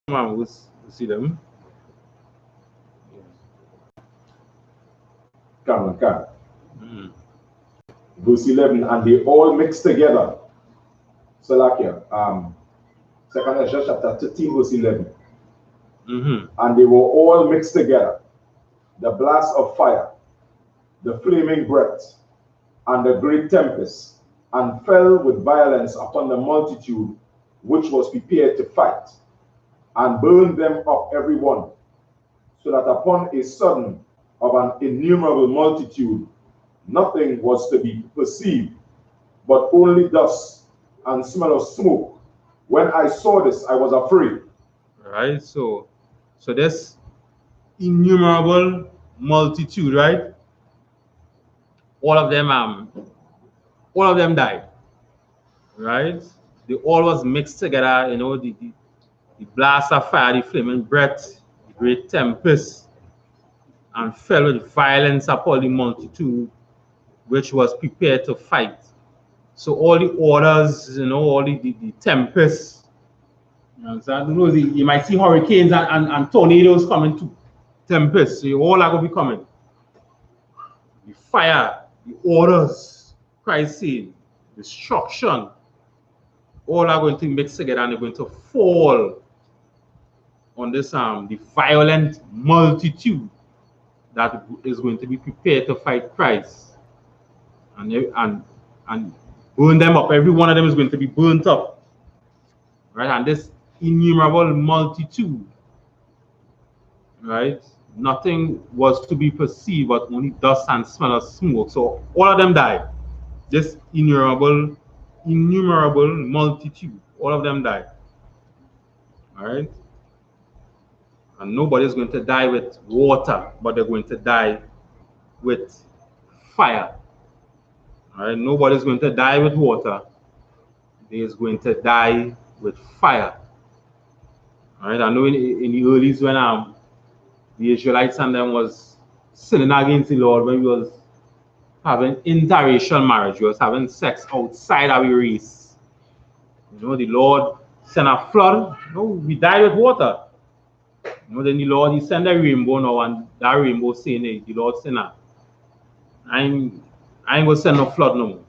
Man, we'll see them. Come. Verse 11, and they all mixed together. Salakia, 2 Ezra chapter 13, verse 11. And they were all mixed together. The blast of fire, the flaming breath, and the great tempest, and fell with violence upon the multitude which was prepared to fight, and burned them up every one, so that upon a sudden of an innumerable multitude nothing was to be perceived, but only dust and smell of smoke. When I saw this, I was afraid. Right, so this innumerable multitude, right? All of them died, right? They all was mixed together, the blast of fire, the flaming breath, the great tempest, and fell with violence upon the multitude which was prepared to fight. So all the orders, all the tempests, you might see hurricanes and tornadoes coming too. Tempests, so all are going to be coming. The fire, the orders, Christ saying, destruction, all are going to mix together and they're going to fall on this the violent multitude that is going to be prepared to fight Christ, and burn them up. Every one of them is going to be burnt up, right? And this innumerable multitude, right? Nothing was to be perceived but only dust and smell of smoke. So all of them died. This innumerable multitude, all of them died. All right? And nobody's going to die with water, but they're going to die with fire. All right? Nobody's going to die with water. They're going to die with fire. All right? I know in the earlies when the Israelites and them was sinning against the Lord, when we was having interracial marriage, we was having sex outside our race. The Lord sent a flood. We died with water. Then the Lord, he sent a rainbow now, and that rainbow saying, hey, the Lord sent her. I ain't going to send no flood no more.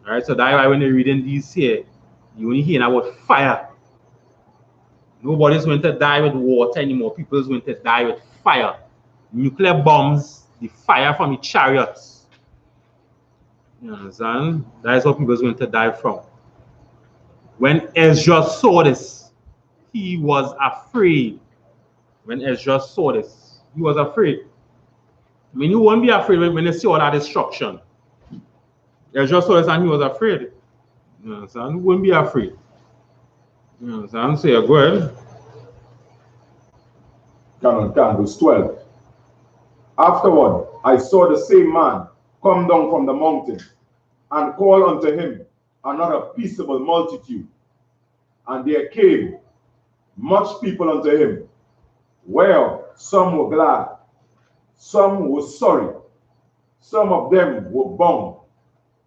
All right, so that's why when you're reading these here, you only hear about fire. Nobody's going to die with water anymore. People's going to die with fire. Nuclear bombs, the fire from the chariots. You understand? That is what people's going to die from. When Ezra saw this, he was afraid. When Ezra saw this, he was afraid. I mean, you won't be afraid when you see all that destruction. Ezra saw this and he was afraid. You understand? You won't be afraid. You understand? So yeah, go ahead. Verse 12. Afterward, I saw the same man come down from the mountain and call unto him another peaceable multitude. And there came much people unto him, where some were glad, some were sorry, some of them were bound,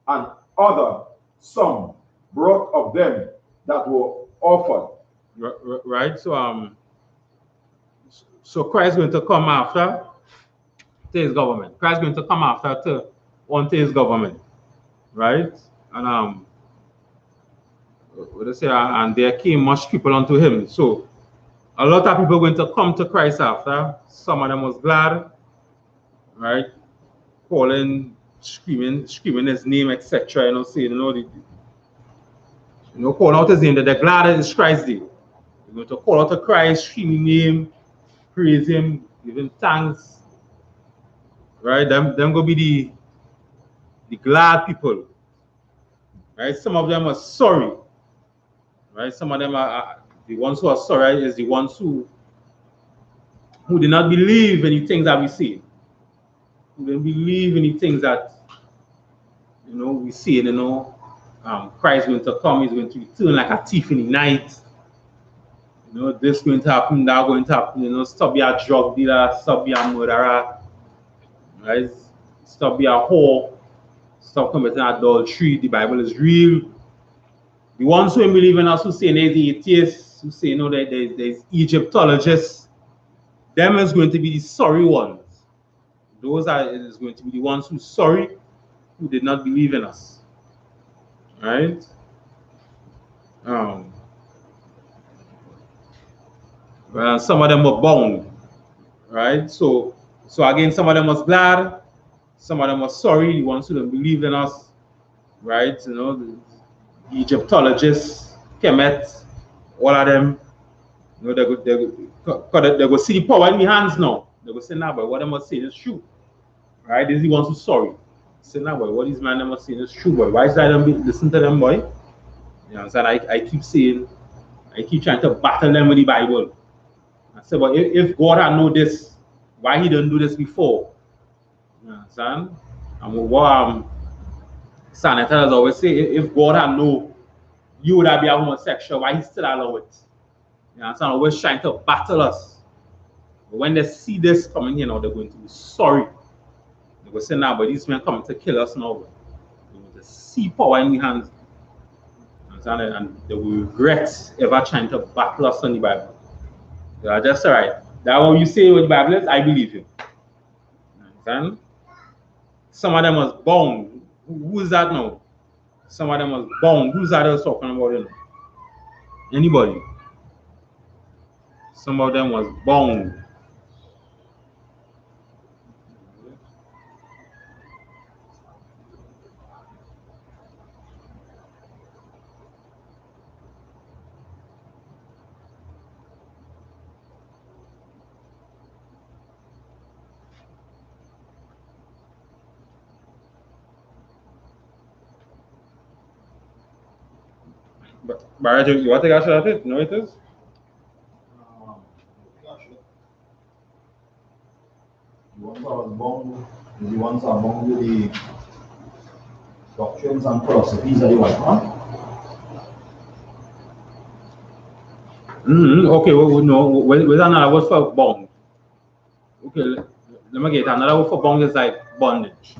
and some brought of them that were offered. Right, so Christ is going to come after his government. Christ is going to come after unto his government, right? And what they say, and there came much people unto him. So a lot of people are going to come to Christ after. Some of them was glad, right? Calling, screaming his name, etc. Saying, calling out his name, that they're glad that it's Christ's day. You're going to call out to Christ, scream his name, praise him, give him thanks. Right? Them gonna be the glad people. Right? Some of them are sorry. Right? Some of them are the ones who are sorry is the ones who did not believe in the things that we see. Who didn't believe in the things that we see. Christ is going to come, he's going to return like a thief in the night. This going to happen, that going to happen, stop being a drug dealer, stop being a murderer, right? Stop being a whore, stop committing adultery, the Bible is real. The ones who believe in us, who say they're the atheists, who say, you know, that there's Egyptologists. Them is going to be the sorry ones. Those is going to be the ones who sorry, who did not believe in us. Right? Well, some of them were bound. Right? So again, some of them was glad, some of them was sorry, the ones who don't believe in us. Right? You know, the Egyptologists, Kemet, all of them. You know, they go see the power in the hands now. They go say, nah, but what they must say is true. Right? These are the ones who sorry. Say, nah, boy, what these man they must say is true, boy. Why should I don't listen to them, boy? You understand? I keep saying, I keep trying to battle them with the Bible. I say, but if God had known this, why he didn't do this before? You understand? And what senators always say, if God had known you would have been a homosexual, why he still allow it? You understand? Always trying to battle us. But when they see this coming here now, they're going to be sorry. They're going to say, nah, but these men coming to kill us now. They're going to see power in the hands. And they will regret ever trying to battle us on the Bible. They are just alright. That's what you say with the Bible is, I believe you. Understand? Some of them was bound. Who is that now? Some of them was bound. Who's that else talking about it now? Anybody? Some of them was bound. But you want to take a shot at it? No, it is? The ones are bound with the doctrines and philosophies of the white man. Okay, well, no, with another word for bound. Okay, let me get another word for bound is like bondage.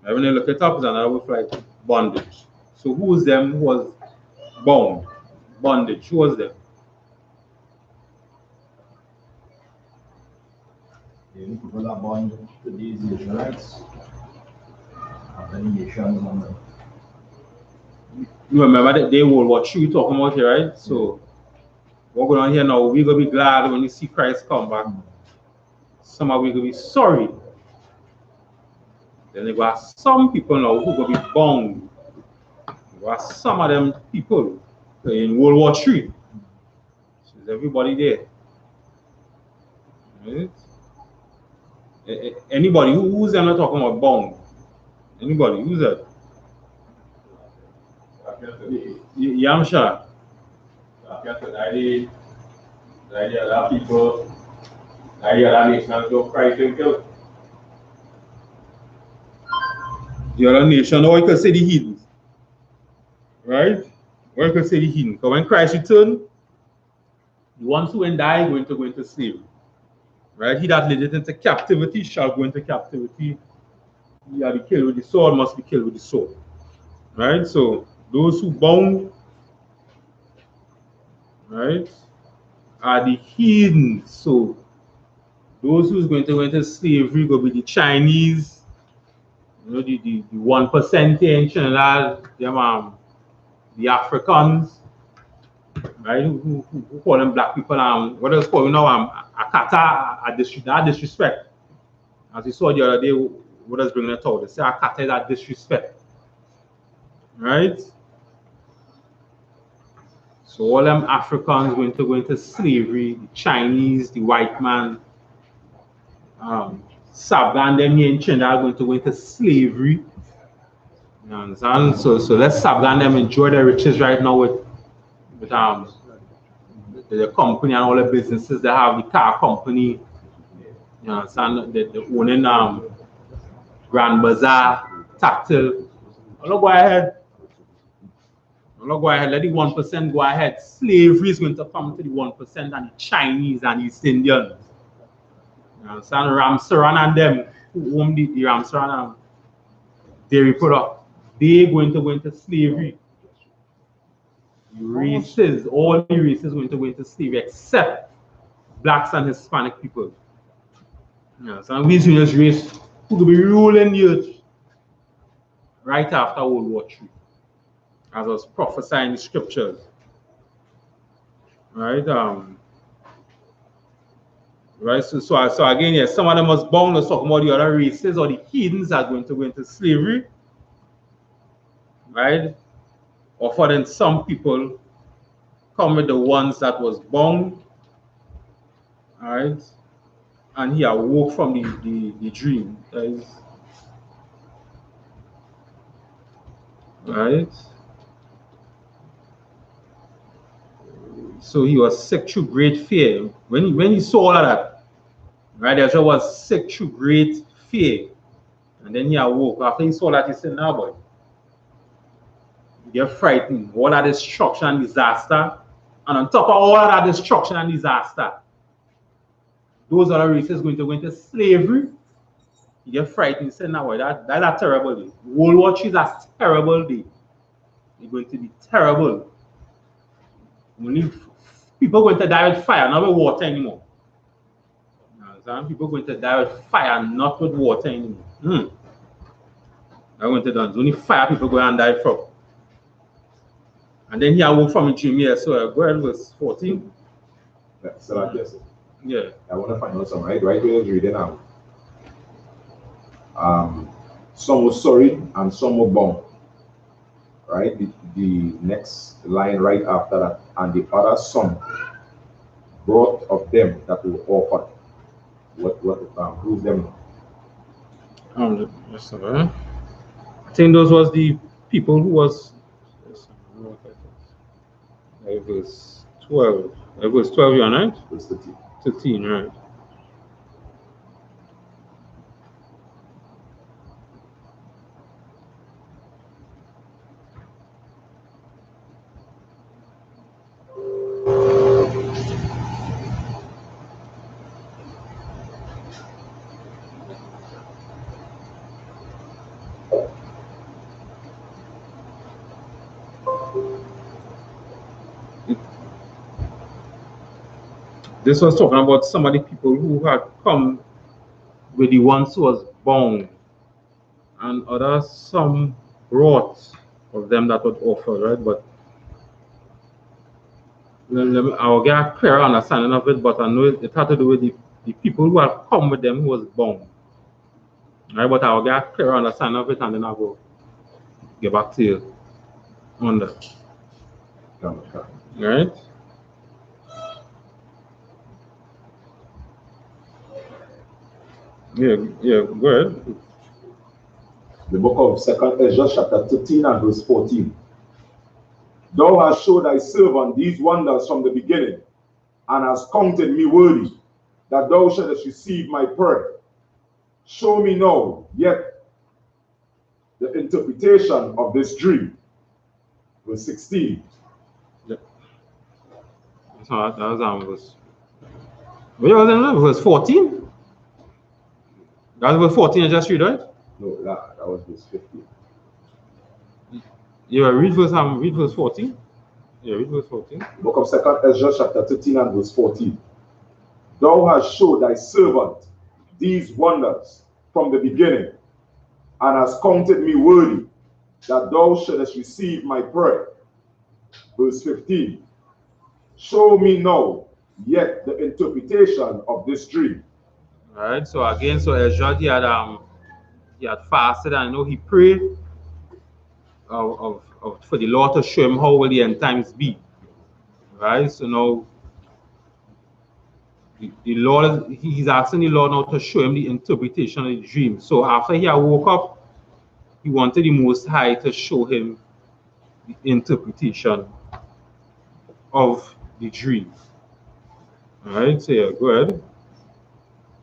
When you look it up, it's another word for like bondage. So who was them who was bound? Bondage, who was them? The only people that bound to these Israelites are the nations and the... You remember that day World War III talking about here, right? So what going on here now, we're going to be glad when we see Christ come back. Some of we going to be sorry. Then there are some people now who going to be bound. There are some of them people in World War III. So is everybody there? Right? Anybody? Who's them not talking about bound? Anybody? Who's that? Yeah, I'm sure. The idea that people, the idea that nations don't Christ and kill. The other nation, or you could say the heathens. Right? Or you could say the heathens. Because when Christ returned, the ones who went die going to go into slavery. Right? He that led into captivity shall go into captivity. He that be killed with the sword must be killed with the sword. Right? So those who bound, right, are the heathens. So those who's going to go into slavery will be the Chinese, you know, the 1% in Trinidad, the Africans, right? Who call them black people? What else call Akata? Disrespect. As we saw the other day, what is bringing it out? They say Akata is a disrespect, right? So all them Africans going to go into slavery, the Chinese, the white man, Sabgan them here in Trinidad are going to go into slavery. You understand? So let's Sabgan them enjoy their riches right now with the company and all the businesses they have, the car company. You understand? The owning Grand Bazaar, Tactile. I'll go ahead. Let the 1% go ahead. Slavery is going to come to the 1% and the Chinese and East Indians. You understand? Ramsaran and them who own the Ramsaran dairy product, they're going to go into slavery. races, all the races going to go into slavery except blacks and Hispanic people. Yes, and we see this race who will be ruling the earth right after World War III, as was prophesied in the scriptures. Right? Right. So again, yes, some of them was bound to talk about the other races or the heathens are going to go into slavery. Right? Or for then some people come with the ones that was bound. Right? And he awoke from the dream. Guys. Right? So he was sick through great fear. When he saw all of that, right, Ezra was sick through great fear. And then he awoke. After he saw that, he said, "Now, boy, you're frightened. All that destruction and disaster. And on top of all of that destruction and disaster, those other races going to go into slavery. You get frightened. He said, "Now, boy, that's a terrible day. World War III is a terrible day. It's going to be terrible. Only people going to die with fire, not with water anymore. People going to die with fire, not with water anymore. I went to dance. Only fire people go and die from." And then he awoke from a dream. Yeah, so go ahead, verse 14. So like this. Yeah. I want to find out something, right? Right where you're reading now. Some were sorry and some were bound. Right? The next line right after that. And the other some brought of them that were offered. Who's them? Yes, I think those was the people who was verse 12. Verse 12, you're right? Verse 13. 13, right. This was talking about some of the people who had come with the ones who was bound, and others some brought of them that was offered, right? But I'll get a clear understanding of it, but I know it had to do with the people who had come with them who was bound. Right? But I'll get a clear understanding of it, and then I'll go get back to you on that. Right? Yeah, go ahead. The book of 2 Ezra chapter 13 and verse 14. Thou hast showed thy servant these wonders from the beginning, and hast counted me worthy, that thou shouldest receive my prayer. Show me now yet the interpretation of this dream. Verse 16. Yeah. So that was verse. Where was it? Verse 14? That was verse 14 I just read, right? No, that was verse 15. Yeah, read verse 14. Yeah, read verse 14. The book of 2 Ezra chapter 13 and verse 14. Thou hast showed thy servant these wonders from the beginning, and hast counted me worthy, that thou shouldest receive my prayer. Verse 15. Show me now yet the interpretation of this dream. All right. So again, so Ezra he had fasted, and he prayed for the Lord to show him how will the end times be. Right. So now the Lord, he's asking the Lord now to show him the interpretation of the dream. So after he woke up, he wanted the Most High to show him the interpretation of the dream. All right, so yeah, go ahead.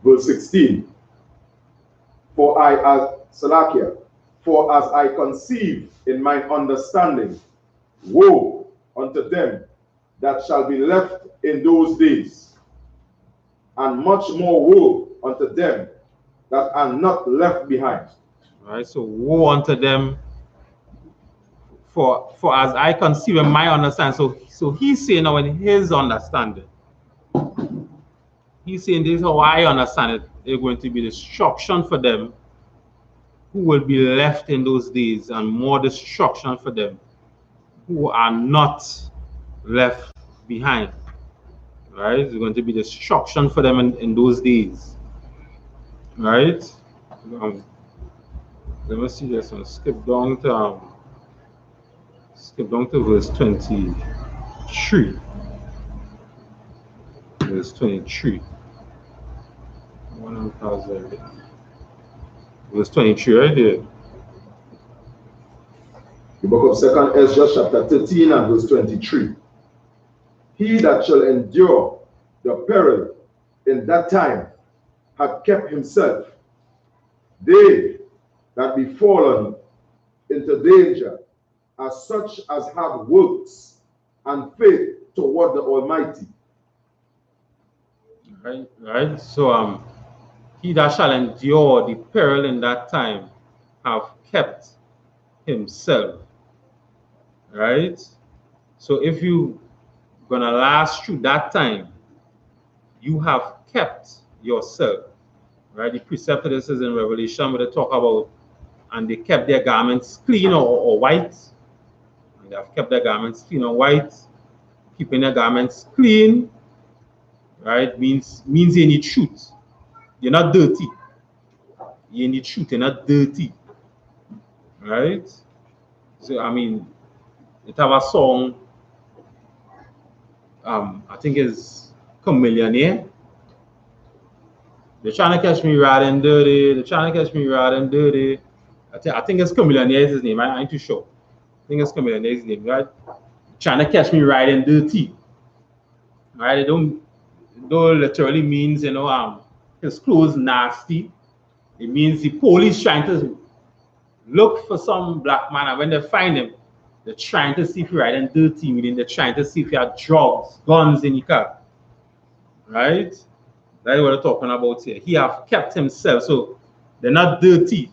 Verse 16. For as I conceive in my understanding, woe unto them that shall be left in those days, and much more woe unto them that are not left behind. All right, so woe unto them for as I conceive in my understanding. So he's saying now in his understanding, he's saying this is how I understand it. There's going to be destruction for them who will be left in those days, and more destruction for them who are not left behind. Right? There's going to be destruction for them in those days. Right? Let me see this one. Skip down to verse 23. Verse 23. Verse 23 right there. The book of 2 Ezra chapter 13 and verse 23. He that shall endure the peril in that time hath kept himself. They that be fallen into danger are such as have works and faith toward the Almighty. Right. So he that shall endure the peril in that time have kept himself. Right. So if you gonna last through that time, you have kept yourself. Right. The precept of this is in Revelation where they talk about, and they kept their garments clean or white. And they have kept their garments clean or white. Keeping their garments clean, right, means you're in the truth. You're not dirty. You're in the truth. You're not dirty. Right? So I mean, it have a song. I think it's Chameleon. They're trying to catch me riding dirty. They're trying to catch me riding dirty. I think it's Chameleon is his name. I ain't too sure. I think it's Chameleon is his name, right? Trying to catch me riding dirty. Right? It don't literally means, his clothes nasty. It means the police trying to look for some black man, and when they find him, they're trying to see if you're riding dirty, meaning they're trying to see if you have drugs, guns in your car. Right? That's what we're talking about here. He have kept himself, so they're not dirty,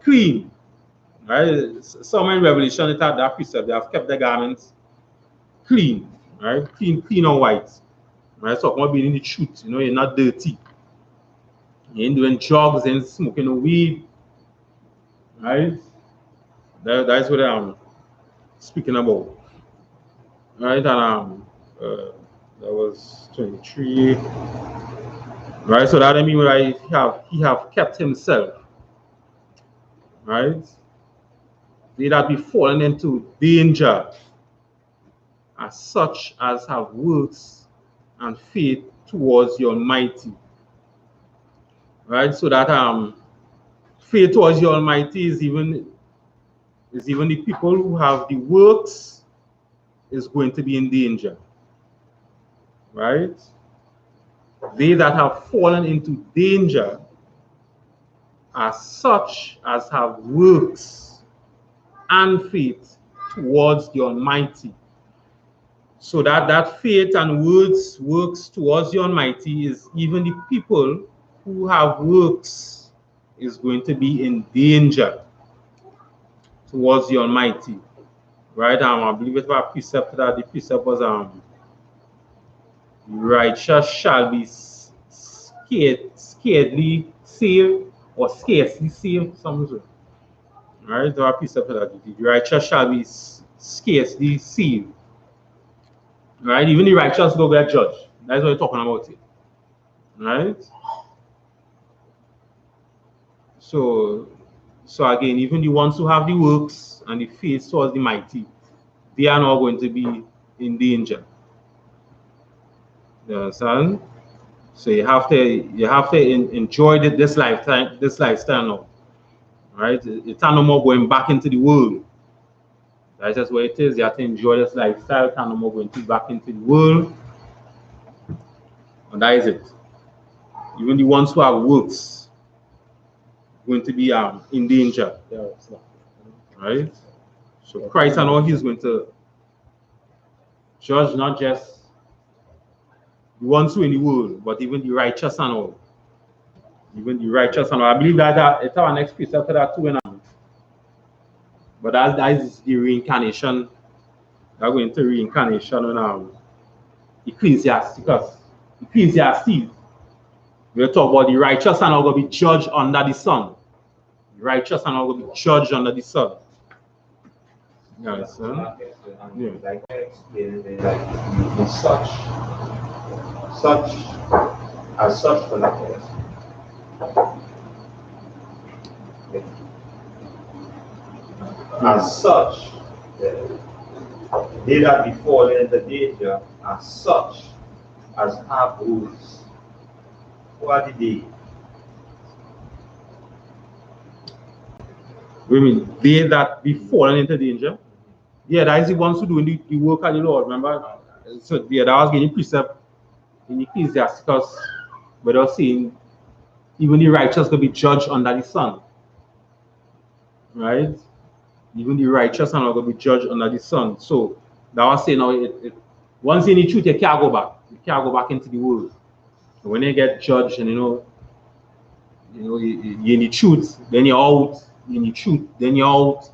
clean. Right? Some in Revelation, it had that precept. They have kept their garments clean. Right? Clean or white. Right? So talking about being in the truth. You're not dirty. You ain't doing drugs and smoking no weed. Right? That's what I'm speaking about. Right? And that was 23. Right? So that I mean, right, he have kept himself. Right? They that be fallen into danger as such as have works and faith towards the Almighty. Right? So that faith towards the Almighty is even the people who have the works is going to be in danger. Right? They that have fallen into danger are such as have works and faith towards the Almighty. So that faith and works towards the Almighty is even the people who have works is going to be in danger towards the Almighty. Right? I believe it was a precept that the precept was righteous shall be scarcely saved or scarcely saved, something. Right? There are precept that the righteous shall be scarcely saved. Right? Even the righteous go get judged. That's what we're talking about here. Right? So again, even the ones who have the works and the faith towards the mighty, they are not going to be in danger. You understand? So you have to enjoy this lifestyle now. Right? It's not no more going back into the world. That's just what it is. You have to enjoy this lifestyle. It's not no more going back into the world. And that is it. Even the ones who have works going to be in danger. Right? So Christ and all, he's going to judge not just the ones who in the world, but even the righteous and all. Even the righteous and all. I believe that it's our next piece after that too. But that is the reincarnation. They're going to reincarnation on Ecclesiastes. We'll talk about the righteous and are going to be judged under the sun. The righteous and are going to be judged under the sun. You understand? Yeah. Like explaining like such for nothing. As such, they that be fallen into danger, as such as have rules. Who are the they? We mean they that be fallen into danger? Yeah, that is the ones who do the work of the Lord, remember? So yeah, that was getting precept in Ecclesiastes, but I was saying even the righteous will be judged under the sun. Right? Even the righteous are not going to be judged under the sun. So that was saying now once in the truth, you can't go back. You can't go back into the world. So when you get judged and you in the truth, then you're out. In the truth, then you're out.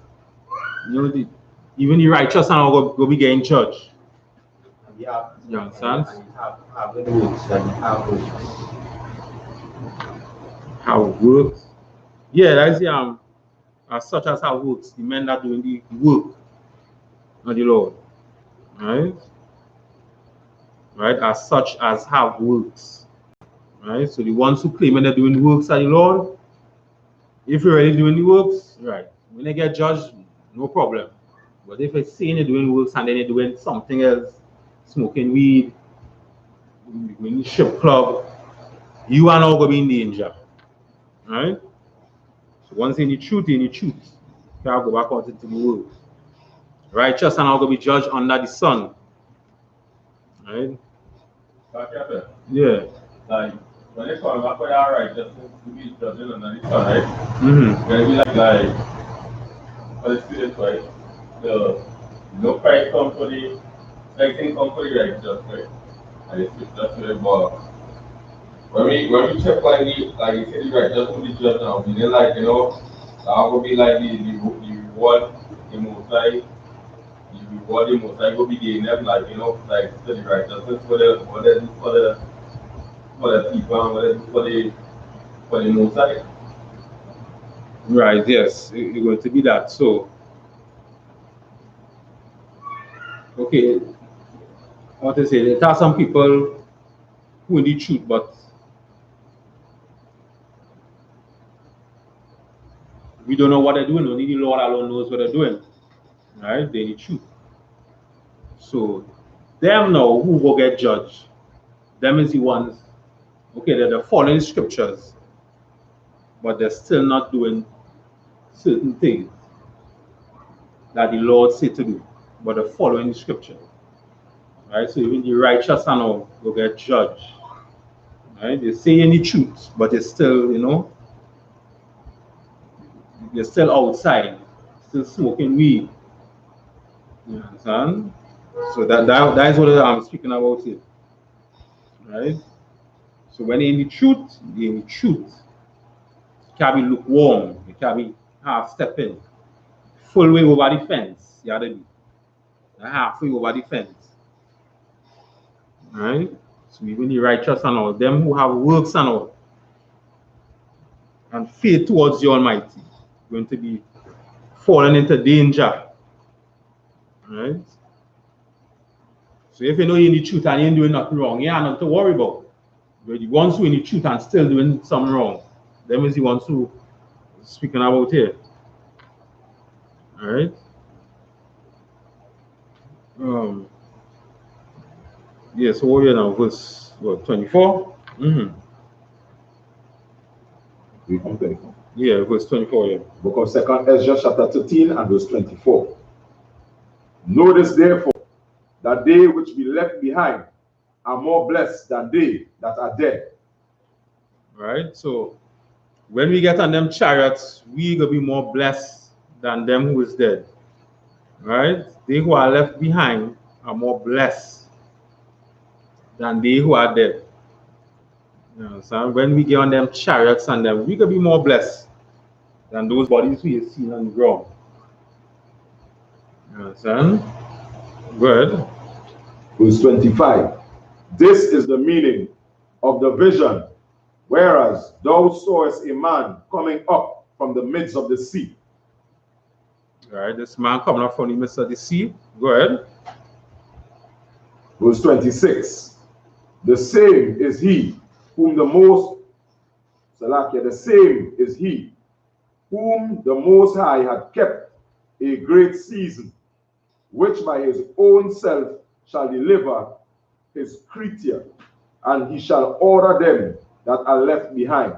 Even the righteous are not going to be getting judged. You understand? And you have the rules, and you have rules. How it works? Yeah, that's the as such as how it works. The men that doing the work of the Lord. Right? Right? As such as have works. Right? So the ones who claim they're doing the works of the Lord, if you're really doing the works, right? When they get judged, no problem. But if it's saying they're doing works and then they're doing something else, smoking weed, in the strip club, you are not going to be in danger. Right? So once in the truth, you can't go back out into the world. Righteous are not going to be judged under the sun. Right? Yeah. Like when they come back with our righteousness to be judging under the sun, right? When we like for the students, right? The no Christ come for the thing come for the righteous, right? And it's just to the bar. When we check like you said the righteous will be judged now, we then like that will be like the reward the most like the reward the most like will be getting them like like to the righteousness for the people and what they do for the most like. Right, yes, it's going to be that. So okay, I want to say there are some people who in the truth, but we don't know what they're doing. Only the Lord alone knows what they're doing. Right? They're in the truth. So them now who will get judged, them is the ones, okay, they're following scriptures, but they're still not doing certain things that the Lord said to do, but they're following the scripture. Right? So even the righteous and all will get judged. Right? They say any truth, but they're still, they're still outside, still smoking weed. You understand? So that is what I'm speaking about here. Right? So when you're in the truth, it can be lukewarm, it can be half stepping, full way over the fence. You have to be halfway over the fence. Right? So even the righteous and all, them who have works and all, and faith towards the Almighty, going to be falling into danger. Right? So if you know you're in the truth and you ain't doing nothing wrong, you have nothing to worry about. But the ones who are in the truth and still doing something wrong, them is the ones who speaking about here. Alright? Yeah, so what are we now? Verse 24? We come 24. Yeah, verse 24, yeah. Book of 2nd Ezra chapter 13 and verse 24. Notice therefore that they which be left behind are more blessed than they that are dead. Right? So when we get on them chariots, we gonna be more blessed than them who is dead. Right? They who are left behind are more blessed than they who are dead. You know, so when we get on them chariots and them, we gonna be more blessed than those bodies we have seen on the ground. You understand? Good. Verse 25. This is the meaning of the vision, whereas thou sawest a man coming up from the midst of the sea. All right, this man coming up from the midst of the sea. Go ahead. Verse 26. The same is he whom the most, Salakia, the same is he whom the Most High had kept a great season, which by his own self shall deliver his creature, and he shall order them that are left behind.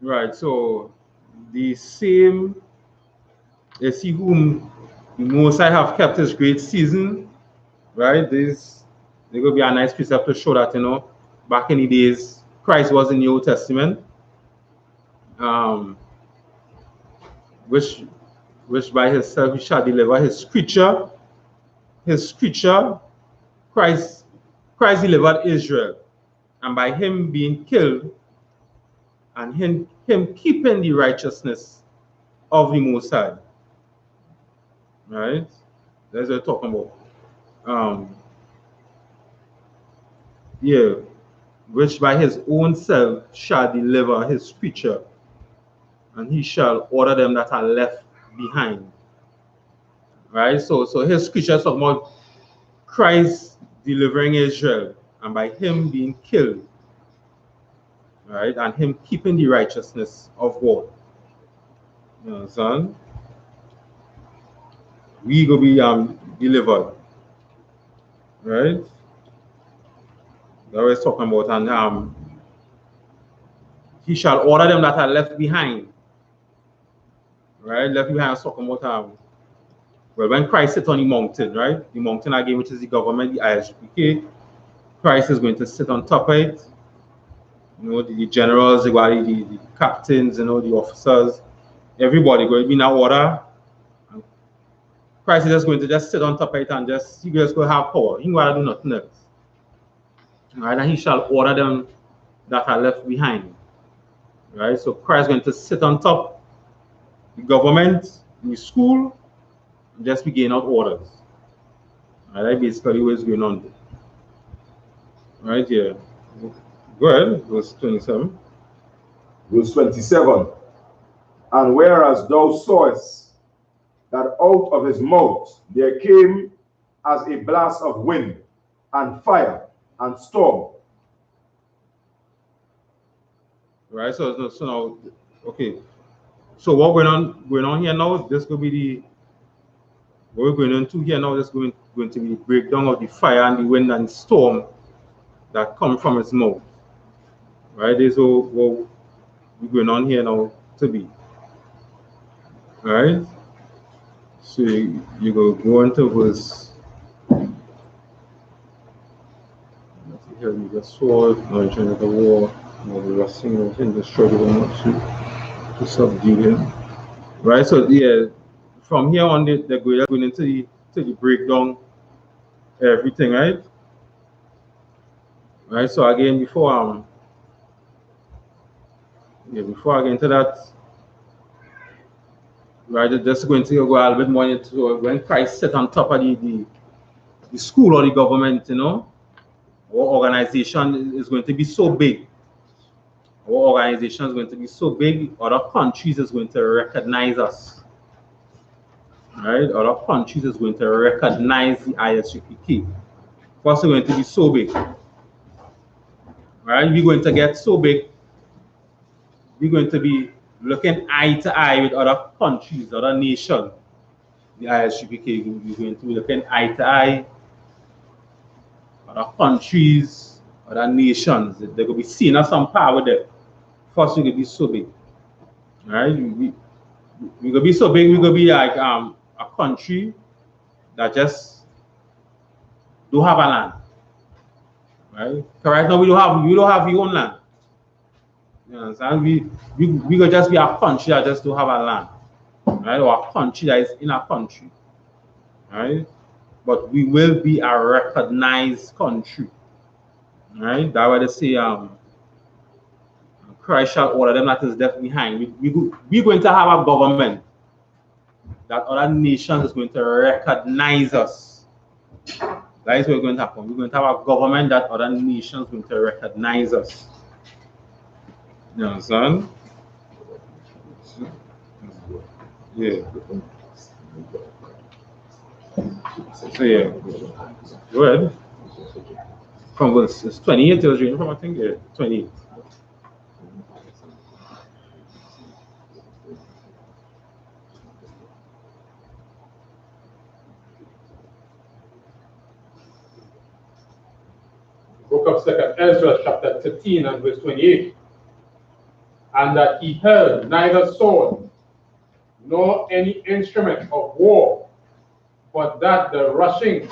Right, so the same is he whom the Most High have kept his great season. Right, there's going to be a nice precept to show that, you know, back in the days, Christ was in the Old Testament, which by himself he shall deliver his creature. Christ delivered Israel, and by him being killed and him keeping the righteousness of the Most High. Right, that's what we're talking about. Yeah, which by his own self shall deliver his creature, and he shall order them that are left behind. Right, so his creature is talking about Christ delivering Israel, and by him being killed, right, and him keeping the righteousness of what? You understand? We go be delivered. Right? That's what he's talking about, and he shall order them that are left behind. Right? Left behind is talking about well, when Christ sits on the mountain, right? The mountain again, which is the government, the I.S.U.P.K. Christ is going to sit on top of it. You know, the generals, the captains, you know, the officers, everybody going to be in order. And Christ is just going to just sit on top of it and just, you guys go have power. He ain't going to do nothing else. Right? And he shall order them that are left behind. Right? So Christ is going to sit on top, the government, in the school, and just be giving out orders. Right? That's basically what's going on. Right here. Go ahead, verse 27. Verse 27. And whereas thou sawest that out of his mouth there came as a blast of wind, and fire, and storm. Right, so now, okay. So what going on here now, this will be the, what we're going into here now, this is going to be the breakdown of the fire and the wind and storm that come from his mouth. Right, this is what we're going on here now to be. Right, so you go into verse, here we just saw mention of the war, we were seeing in the struggle to subdue him. Right, so yeah, from here on they're going into the breakdown everything, right? Right, so again before I get into that, right, just going to go a little bit more into when Christ sat on top of the school or the government, you know, our organization is going to be so big. Our organization is going to be so big, other countries is going to recognize us. Right? Other countries is going to recognize the I.S.U.P.K. First, we're going to be so big. Right? We're going to get so big, we're going to be looking eye to eye with other countries, other nations. The I.S.U.P.K. we're going to be looking eye to eye, other countries, other nations. They're going to be seeing us some power there. First, we're going to be so big. Right? We're going to be so big, we're going to be like a country that just don't have a land. Right? Right now we don't have your own land. You understand? We could just be a country that just don't have a land. Right? Or a country that is in a country. Right? But we will be a recognized country. Right? That's why they say Christ shall order them that is left behind. We're going to have a government. that other nations is going to recognize us. That is what's going to happen. We're going to have a government that other nations are going to recognize us. You understand? Yeah. So yeah. Go ahead. From verse 28 it was reading from, I think, yeah, 28. Book of 2nd Ezra, chapter 13 and verse 28. And that he held neither sword nor any instrument of war, but that the rushing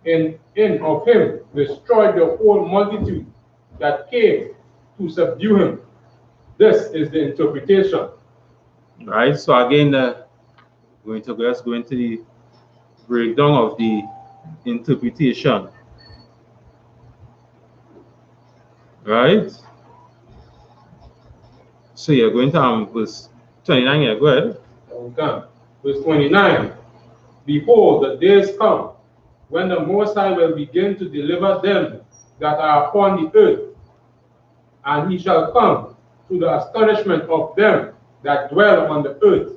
in of him destroyed the whole multitude that came to subdue him. This is the interpretation. Right. So again, going to go into the breakdown of the interpretation. Right. So you're going to verse 29 here. Go ahead. Okay. Verse 29. Behold, the days come when the Most High will begin to deliver them that are upon the earth, and he shall come to the astonishment of them that dwell on the earth.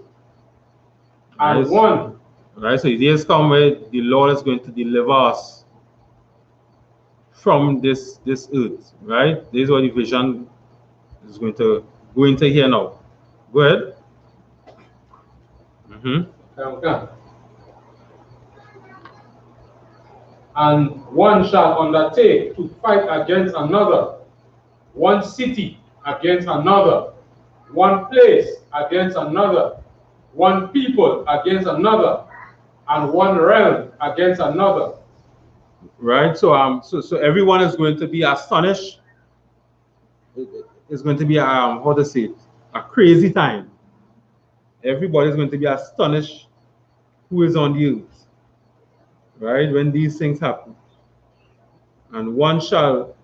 And Nice. one. Right. So the days come where the Lord is going to deliver us from this earth. Right. This is what the vision is going to go into here now. Go ahead. Okay. And one shall undertake to fight against another, one city against another, one place against another, one people against another, and one realm against another. Right. So so everyone is going to be astonished. It's going to be how to say it, a crazy time. Everybody is going to be astonished who is on the earth. Right, when these things happen. And one shall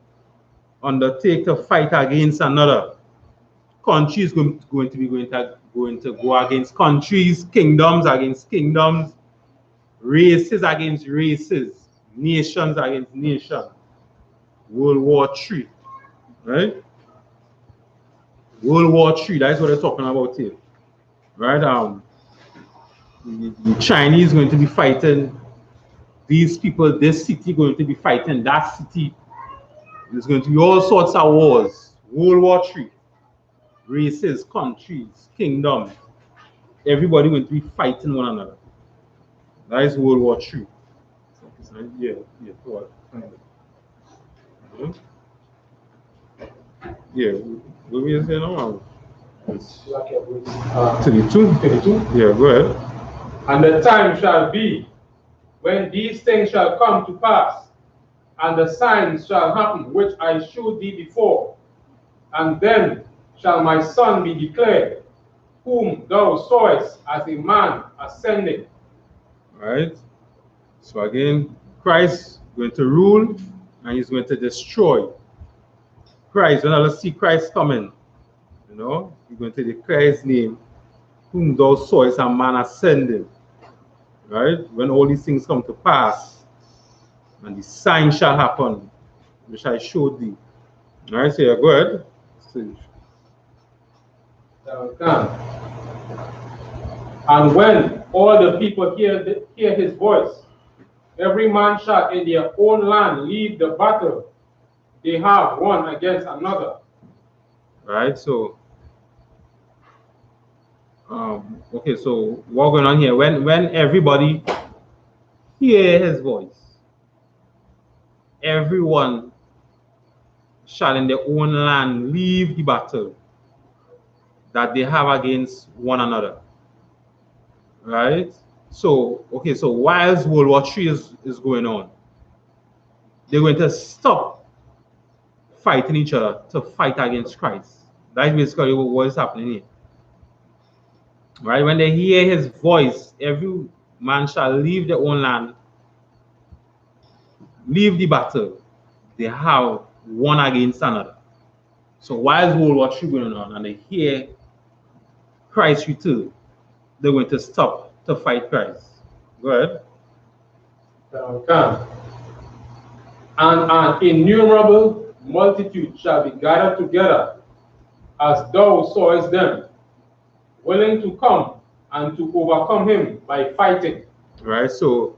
undertake to fight against another. Countries going to go against countries, kingdoms against kingdoms, races against races, nations against nations. World War III. Right? World War III, that's what they're talking about here. Right? The Chinese going to be fighting these people, this city going to be fighting that city. There's going to be all sorts of wars. World War III. Races, countries, kingdoms. Everybody going to be fighting one another. That is World War III. Yeah. What? Yeah. What were you saying now? 32? 32. Yeah, go ahead. And the time shall be when these things shall come to pass, and the signs shall happen which I shewed thee before. And then shall my son be declared, whom thou sawest as a man ascending. Right. So again, Christ is going to rule and he's going to destroy. Christ, when I see Christ coming, you know, he's going to declare his name, whom thou sawest a man ascending. Right? When all these things come to pass, and the sign shall happen, which I showed thee. All right, so yeah, go ahead. And when all the people hear his voice, every man shall in their own land leave the battle they have one against another. Right, so okay, so what's going on here? When everybody hear his voice, everyone shall in their own land leave the battle that they have against one another. Right? So, okay, so whilst World War III is going on, they're going to stop fighting each other to fight against Christ. That's basically what is happening here. Right? When they hear his voice, every man shall leave their own land, leave the battle. They have one against another. So whilst World War III going on and they hear Christ return, they're going to stop to fight Christ. Go ahead. Okay. And an innumerable multitude shall be gathered together, as thou sawest them, willing to come and to overcome him by fighting. Right? So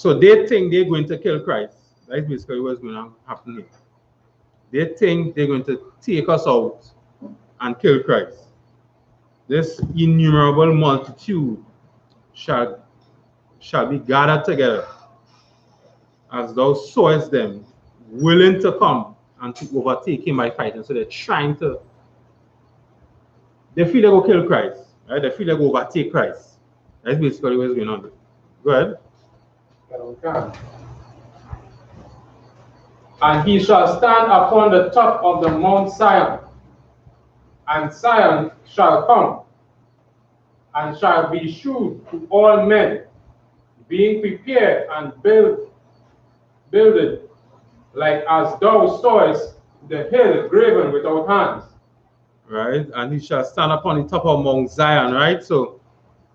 they think they're going to kill Christ. That's basically what's going to happen here. They think they're going to take us out and kill Christ. This innumerable multitude shall be gathered together, as thou sawest them, willing to come and to overtake him by fighting. So they're trying to, they feel they go kill Christ, right? They feel they go overtake Christ. That's basically what's going on. Go ahead. Okay. And he shall stand upon the top of the Mount Zion, and Zion shall come, and shall be shewed to all men, being prepared and builded, like as thou sawest the hill graven without hands. Right, and he shall stand upon the top of Mount Zion, right? So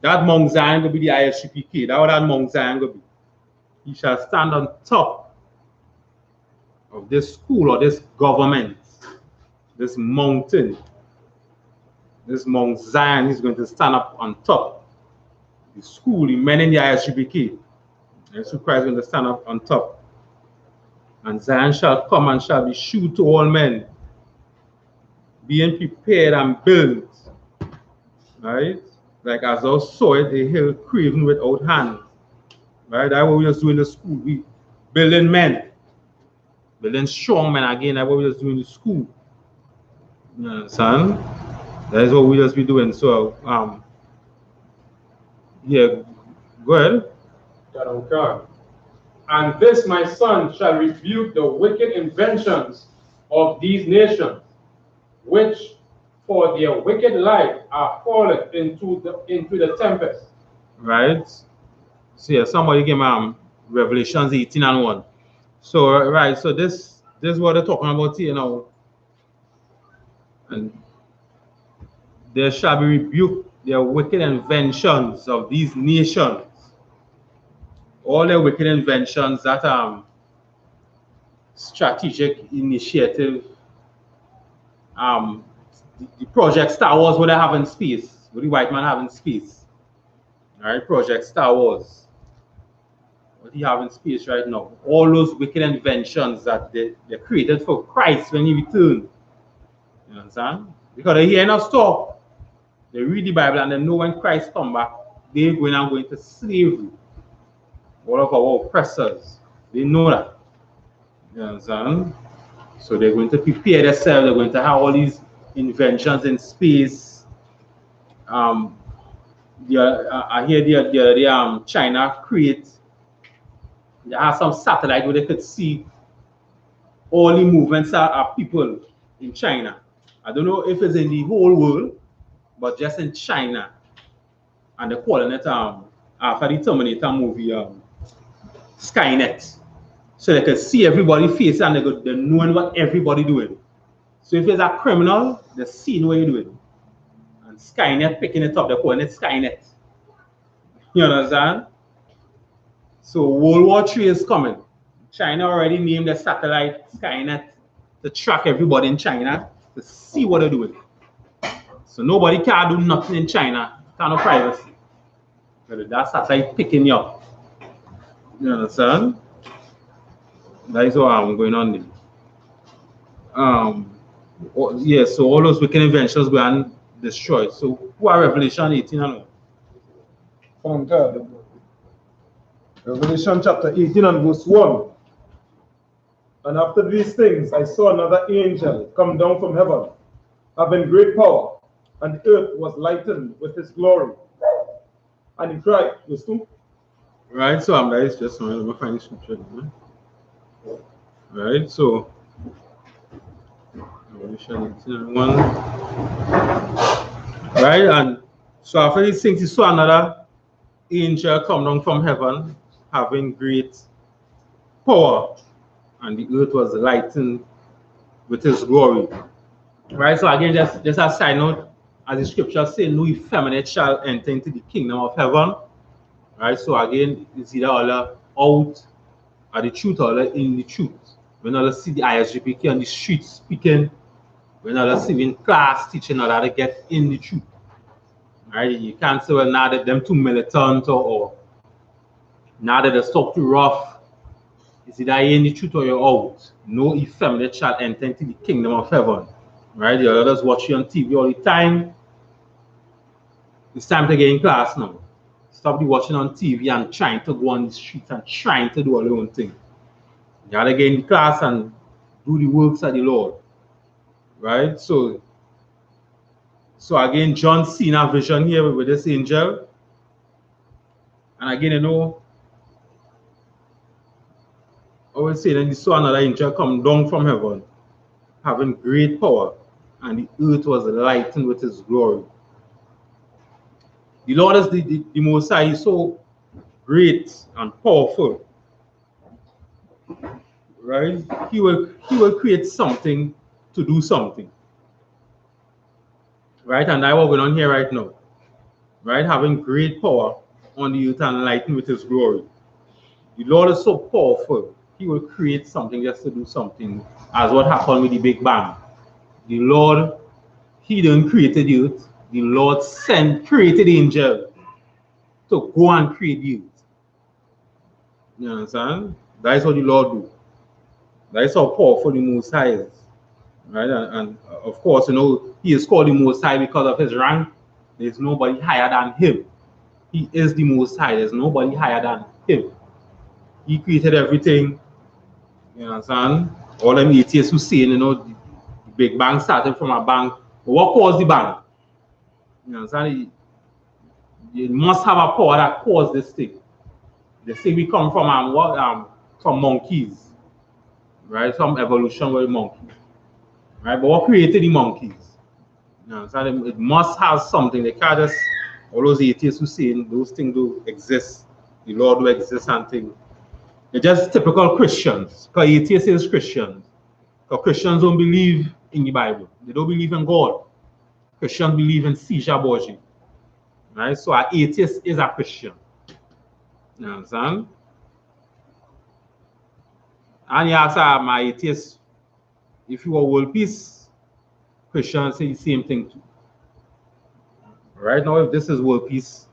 that Mount Zion will be the I.S.U.P.K. That's what that Mount Zion will be. He shall stand on top of this school or this government, this mountain, this Mount Zion. He's going to stand up on top. The school, the men in the I.S.U.P.K. And so Christ is going to stand up on top. And Zion shall come and shall be shewed to all men, being prepared and built, right? Like as thou sawest a hill graven without hands, right? That's what we just do in the school. We building men, building strong men again. That's what we just do in the school. You understand? That is what we just be doing. So, yeah, go ahead. Okay. And this my son shall rebuke the wicked inventions of these nations, which for their wicked life are fallen into the tempest. Right. So yeah, somebody gave me Revelations 18:1. So right, so this is what they're talking about here now. And there shall be rebuked their wicked inventions of these nations. All their wicked inventions, that strategic initiative, the project Star Wars, what they have in space, what the white man have in space. Alright, Project Star Wars. What he have in space right now. All those wicked inventions that they created for Christ when he returned. You understand? Because they hear enough stuff. They read the Bible and they know when Christ come back, they're going into slavery. All of our oppressors. They know that. You understand? So they're going to prepare themselves. They're going to have all these inventions in space. I hear the China create. They have some satellite where they could see all the movements of people in China. I don't know if it's in the whole world, but just in China. And they're calling it after the Terminator movie, Skynet. So they can see everybody's face and they're knowing what everybody doing. So if it's a criminal, they're seeing what you're doing. And Skynet picking it up, they're calling it Skynet. You understand? So World War III is coming. China already named the satellite Skynet to track everybody in China to see what they're doing. So nobody can do nothing in China, kind of privacy. But that satellite picking you up. You understand? That is what I'm going on there. Yeah, so all those wicked inventions go and destroyed. So who are Revelation 18:1? From God. Revelation chapter 18 and verse 1. And after these things I saw another angel come down from heaven, having great power, and the earth was lightened with his glory. And he cried, verse 2. Right, so that is just let me find the scripture. Right, so Revelation 18:1. Right, and so after these things, he saw another angel come down from heaven, having great power, and the earth was lightened with his glory. Right, so again, just a side note, as the scripture says, no effeminate shall enter into the kingdom of heaven. Right? So again, it's either all out at the truth or in the truth. When I see the I.S.U.P.K on the streets speaking, when I see in class teaching how to get in the truth. Right? You can't say, well, now that them too militant or now that they talk too rough. It's either you're in the truth or you're out. No effeminate shall enter into the kingdom of heaven. Right? The others watch you on TV all the time. It's time to get in class now. Stop the watching on TV and trying to go on the streets and trying to do all your own thing. You gotta get in class and do the works of the Lord. Right? So again, John seen a vision here with this angel. And again, you know, I always say that he saw another angel come down from heaven, having great power, and the earth was lightened with his glory. The Lord is the Most High. He's so great and powerful. Right? He will create something to do something. Right? And that's what we're going on here right now. Right? Having great power on the earth and lightened with his glory. The Lord is so powerful. He will create something just to do something, as what happened with the Big Bang. The Lord, he didn't create the earth. The Lord created the angel to go and create the earth. You understand? That is what the Lord do. That is how powerful the Most High is. Right? And of course, you know, he is called the Most High because of his rank. There's nobody higher than him. He is the Most High. There's nobody higher than him. He created everything. You understand? All them atheists who say, you know, the Big Bang started from a bang. But what caused the bang? You understand? You must have a power that caused this thing. They say we come from monkeys, right? Some evolution with monkeys, right? But what created the monkeys? You understand? It must have something. They can't just, all those atheists who say those things do exist, the Lord do exist and things. They're just typical Christians, because atheists is Christians. Because Christians don't believe in the Bible. They don't believe in God. Christians believe in Caesar Borgia. Right? So an atheist is a Christian. You understand? And you ask my atheist, if you are world peace, Christians say the same thing too. Right now, if this is world peace,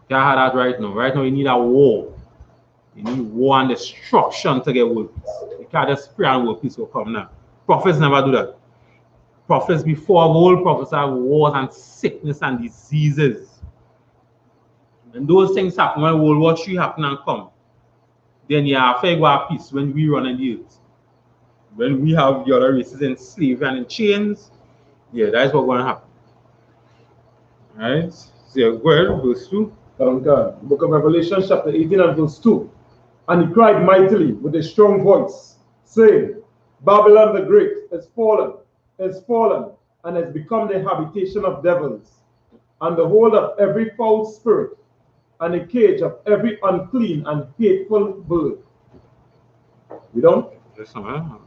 you can't have that right now. Right now, you need a war. You need war and destruction to get world peace. You can't just pray and world peace will come now. Prophets never do that. Prophets before all prophets have wars and sickness and diseases. When those things happen, when World War III happen and come, then you have a peace when we run in the earth. When we have the other races in slavery and in chains, yeah, that's what's going to happen. Right? So go ahead, verse 2. God. Book of Revelation, chapter 18 and verse 2. And he cried mightily with a strong voice, saying, Babylon the Great is fallen, and has become the habitation of devils, and the hold of every foul spirit, and the cage of every unclean and hateful bird. We don't? Yes, man.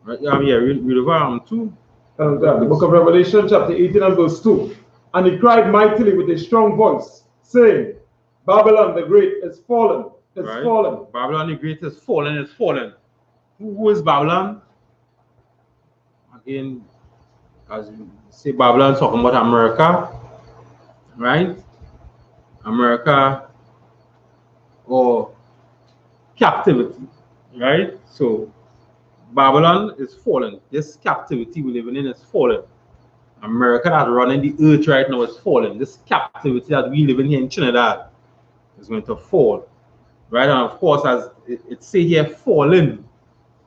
Right, yeah, read over 2. God. The book of Revelation, chapter 18 and verse 2. And he cried mightily with a strong voice, saying, Babylon the Great is fallen, fallen. Babylon the Great is fallen. Who is Babylon? Again, as you say, Babylon talking about America, right? America or captivity, right? So Babylon is fallen. This captivity we're living in is fallen. America that's running the earth right now is fallen. This captivity that we live in here in Trinidad is going to fall. Right? And of course, as it say here, fallen,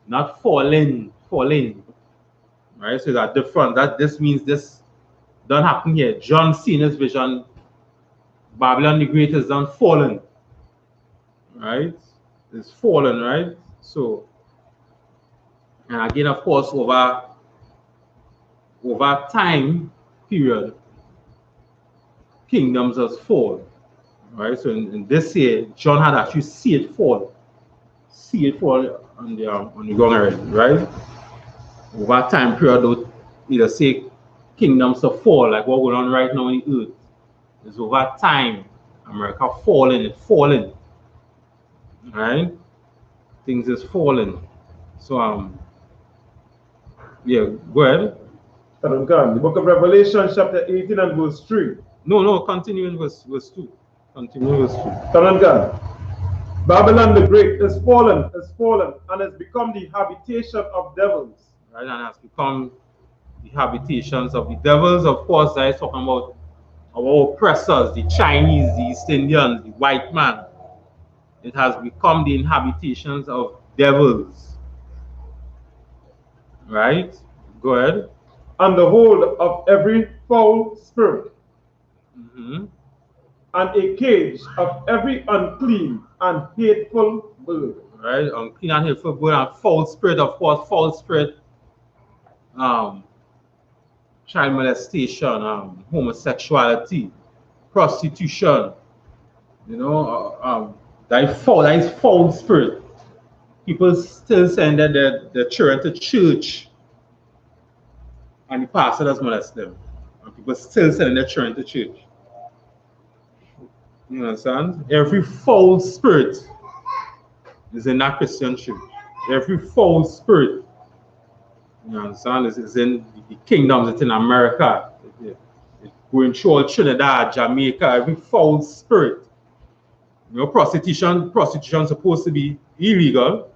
not falling. Right? So that different. This means this don't happen here. John seen his vision. Babylon the Great is done fallen. Right? is fallen, right? So, and again, of course, over time period, kingdoms has fallen, right? So in this year, John had actually see it fall on the ground already, right? Over time period, though, either say kingdoms to fall, like what going on right now on the earth, is over time, America falling, right? Things is falling. So yeah, go ahead. The book of Revelation, chapter 18 and verse 3. No, continue in verse 2. Continue verse 2. Babylon the Great is fallen, and has become the habitation of devils. Right, and has become the habitations of the devils. Of course, I is talking about our oppressors, the Chinese, the East Indians, the white man. It has become the inhabitations of devils. Right? Go ahead. And the hold of every foul spirit. And a cage of every unclean and hateful bird. Right? Unclean and hateful bird and foul spirit, of course, foul spirit. Child molestation, homosexuality, prostitution, that is foul spirit. People still saying that they're children to church and the pastor does molest them. And people still sending their children to church. You understand? Every foul spirit is in that Christian church. Every foul spirit, you understand, is in the kingdoms, it's in America. It's going through Trinidad, Jamaica, every foul spirit. Prostitution supposed to be illegal,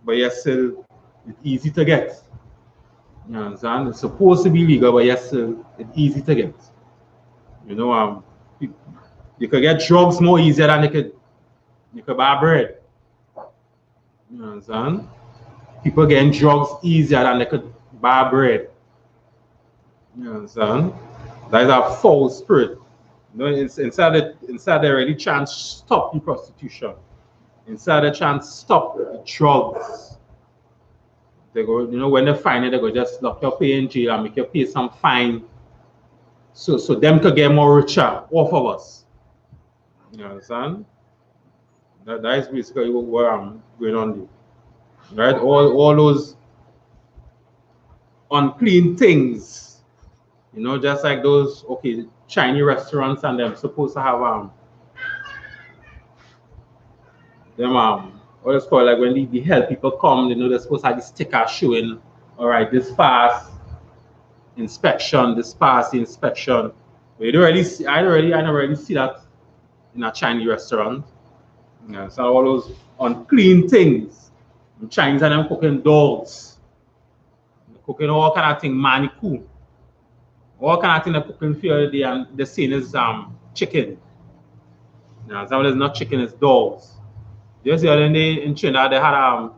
but yes, still it's easy to get. You understand? It's supposed to be legal, but yes, still it's easy to get. You could get drugs more easier than you could buy bread. You understand? People getting drugs easier than they could buy bread. You understand? That is a foul spirit. Inside they really trying to stop the prostitution. Inside they trying to stop the drugs. They go, when they find it, they go just lock your pay in jail and make you pay some fine. So them could get more richer off of us. You understand? That is basically what I'm going on there. Right? All those unclean things. Just like those Chinese restaurants and them supposed to have what it's called, like when the health people come, they're supposed to have the sticker showing, all right, this pass inspection, this pass inspection. But I don't really see that in a Chinese restaurant. So all those unclean things. The Chinese and them cooking dogs. They're cooking all kind of thing, maniku. All kind of thing they're cooking for the day, and the scene is chicken. Some of it's not chicken, it's dogs. Just the other day in Trinidad, they had an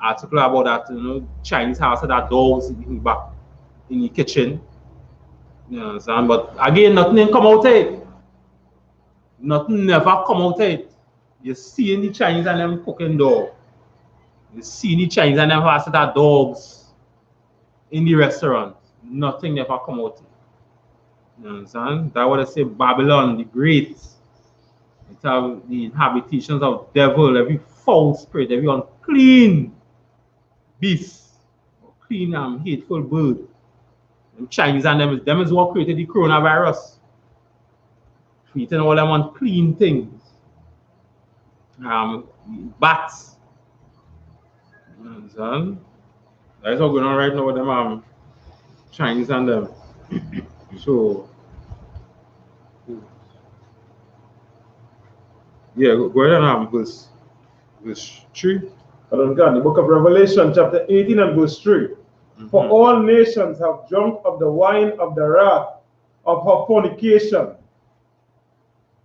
article about that, Chinese house that dogs in the kitchen. You understand? But again, nothing come out of it. Nothing never come out of it. You see in the Chinese and them cooking dog. You see the Chinese and them have that dogs in the restaurant. Nothing never come out of it. You understand? That's what I say, Babylon the Great. It's have the habitations of devil, every foul spirit, every unclean beast, clean and hateful bird. Them Chinese and them is what created the coronavirus. Creating all them unclean things. Bats. You understand? That is what's going on right now with them Chinese and them. So yeah, go ahead and verse 3. The book of Revelation, chapter 18 and verse 3. For all nations have drunk of the wine of the wrath of her fornication,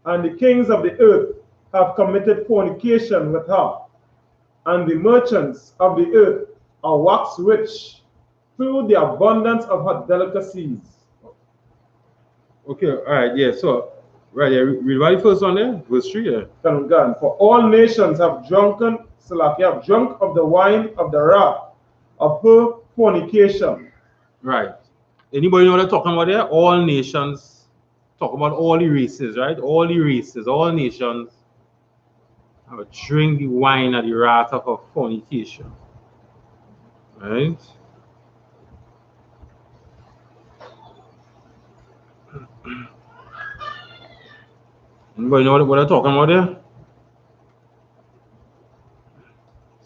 and the kings of the earth have committed fornication with her, and the merchants of the earth are waxed rich through the abundance of her delicacies. Okay, all right, yeah. So Right, yeah, read right first one there, verse 3, yeah. For all nations have drunk of the wine of the wrath of her fornication. Right. Anybody know what they're talking about there? All nations, talk about all the races, right? All the races, all nations have drink the wine of the wrath of her fornication. Right? Anybody know what they're talking about there?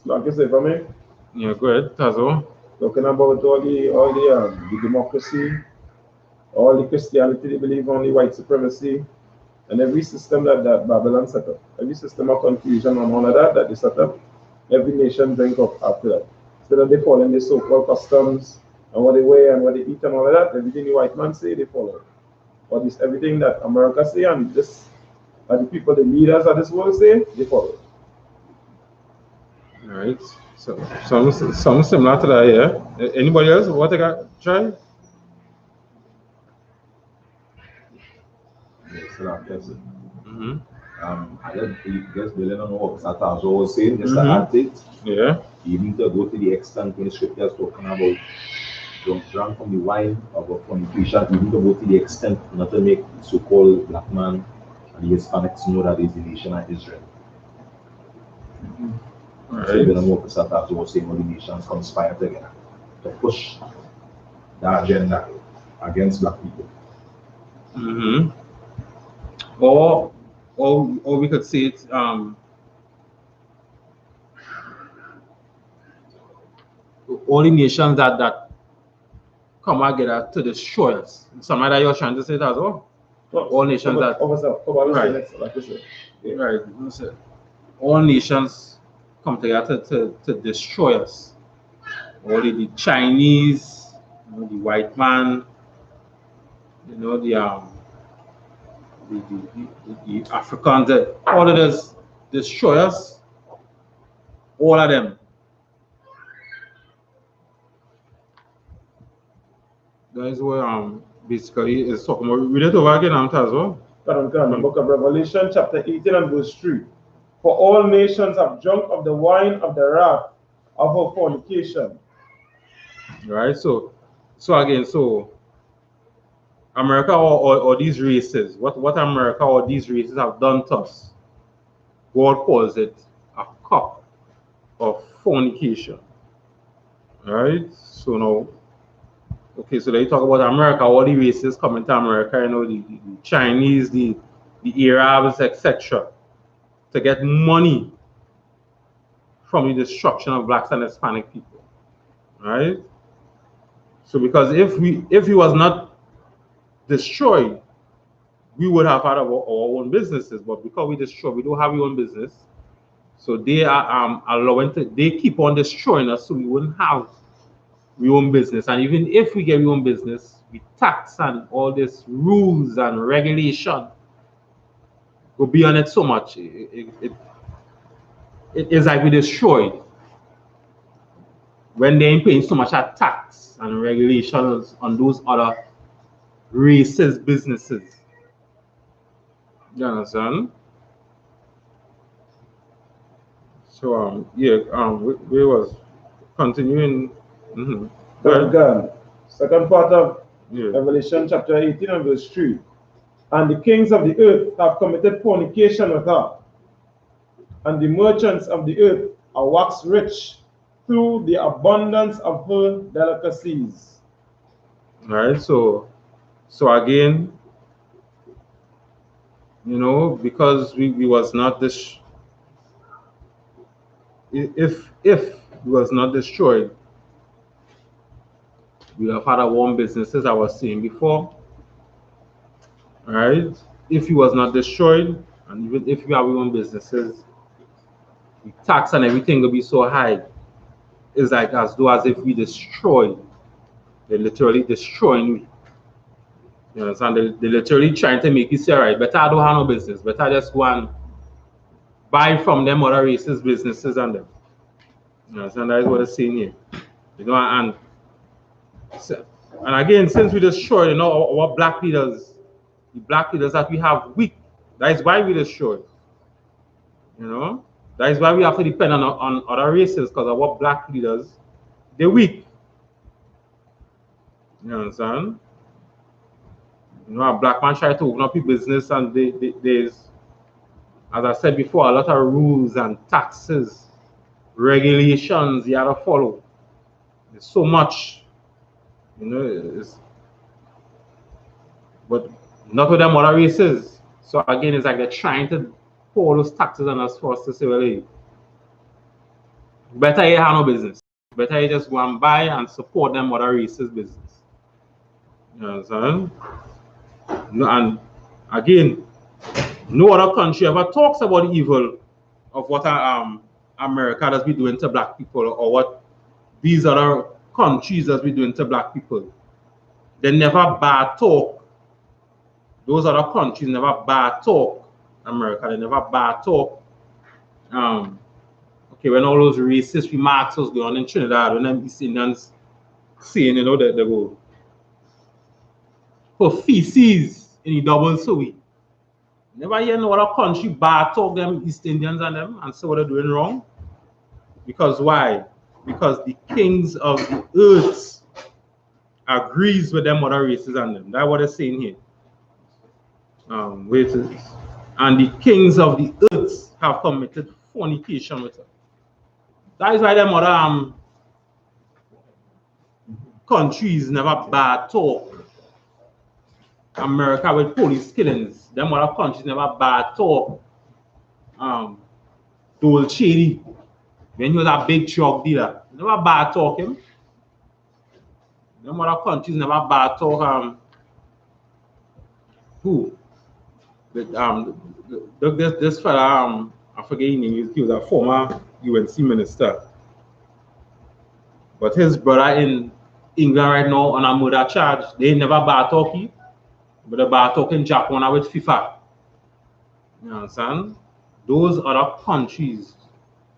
Like I say for me, Yeah, go ahead, Tazo. talking about all the democracy, all the Christianity, they believe on the white supremacy, and every system that Babylon set up, every system of confusion and all of that they set up, every nation drink up after that. So that they follow in the so-called customs and what they wear and what they eat and all of that, everything the white man say, they follow. But it's everything that America say and this, and the people, the leaders of this world say, they follow. All right. So something similar to that, yeah. Anybody else? What they got? Try? I guess building on what Satan was saying, just to add it. Yeah. You need to go to the extent when the scriptures talking about drunk from the wine of a fornication. You need to go to the extent not to make so-called black man and the Hispanics know that is the nation of Israel. Right. So even more Satan was saying all the nations conspire together to push the agenda against black people. Or we could say it all the nations that come together to destroy us. Something that you're trying to say that as well. All nations that right. All nations come together to destroy us. All the Chinese, the white man, the Africans, all of this destroy us. All of them. That is what basically is talking about. Read it over again, as well. The book of Revelation, chapter 18 and verse 3. For all nations have drunk of the wine of the wrath of her fornication. Right. So America or these races, what America or these races have done to us, God calls it a cup of fornication. Right? So now, okay, so they talk about America, all the races coming to America, the Chinese, the Arabs, etc., to get money from the destruction of blacks and Hispanic people. Right? So because if we was not destroyed, we would have had our own businesses, but because we destroy, we don't have our own business. So they are allowing they keep on destroying us, so we wouldn't have our own business. And even if we get our own business, we tax and all these rules and regulation go beyond it so much. It is like we destroyed when they ain't paying so much tax and regulations on those other races, businesses. You understand? So we was continuing. Second part of Revelation chapter 18 and verse 3. And the kings of the earth have committed fornication with her, and the merchants of the earth are waxed rich through the abundance of her delicacies. Right. So again, because we was not this. If we was not destroyed, we have had our own businesses, I was saying before. Right? If he was not destroyed, and even if we have our own businesses, the tax and everything will be so high. It's like as if we destroyed. They're literally destroying me. You understand? They're literally trying to make you say, all right, better I don't have no business. Better I just go and buy from them other races, businesses and them. You understand? That is what it's saying here. And again, since we destroyed, our black leaders, the black leaders that we have weak That is why we destroy. You know, that is why we have to depend on other races because our black leaders, they're weak. You understand? You know, a black man try to open up his business and there's, as I said before, a lot of rules and taxes, regulations you have to follow. There's so much, you know, but not with them other races. So again, it's like they're trying to pour those taxes on us for us to say, well, hey, better you have no business. Better you just go and buy and support them other races business. You understand? And again, no other country ever talks about the evil of what America does be doing to black people or what these other countries does be doing to black people. They never bad talk. Those other countries never bad talk America. They never bad talk. Okay, when all those racist remarks was going on in Trinidad, when them East Indians saying, you know, that they go for feces in the double suey. Never hear no other country bad talk them East Indians and them and say what they're doing wrong. Because why? Because the kings of the earth agrees with them other races and them. That's what they're saying here. And the kings of the earth have committed fornication with her. That is why them other countries never bad talk America with police killings. Them other countries never bad talk Dole Shady when he was a big drug dealer. Never bad talk him. Them other countries never bad talk who? But, this fella, I forget his name, he was a former UNC minister. But his brother in England right now on a murder charge, they never bad talking, but they bad talking Japan with FIFA. You understand? Those other countries,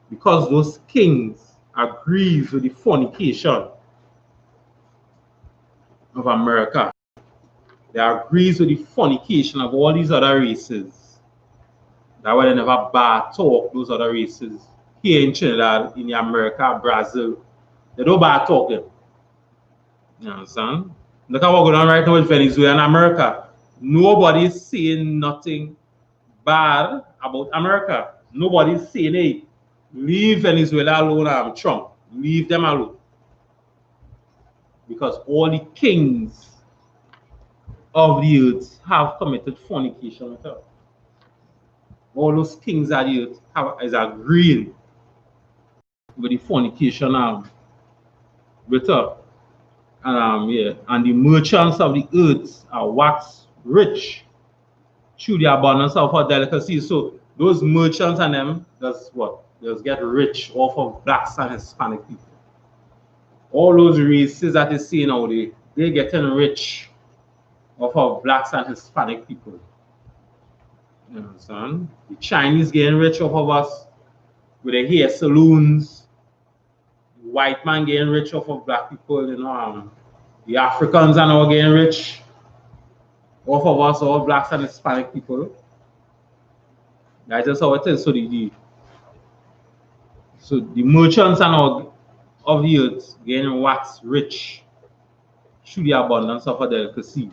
because those kings agrees with the fornication of America, they agrees with the fornication of all these other races. That's why they never bad talk those other races. Here in Trinidad, in America, Brazil, they don't bad talk them. You understand? Look at what's going on right now with Venezuela and America. Nobody is saying nothing bad about America. Nobody is saying, hey, leave Venezuela alone, Trump. Leave them alone. Because all the kings of the earth have committed fornication with her. All those kings of the earth is agreeing with the fornication with her. And and the merchants of the earth are wax rich through the abundance of her delicacies. So those merchants and them, that's what? They just get rich off of blacks and Hispanic people. All those races that you see now, they're getting rich off of blacks and Hispanic people. You understand? The Chinese getting rich off of us with their hair saloons. The white man getting rich off of black people, you know. The Africans are now getting rich off of us, all blacks and Hispanic people. That's just how it is. So the merchants are now of the earth getting wax rich through the abundance of our delicacies.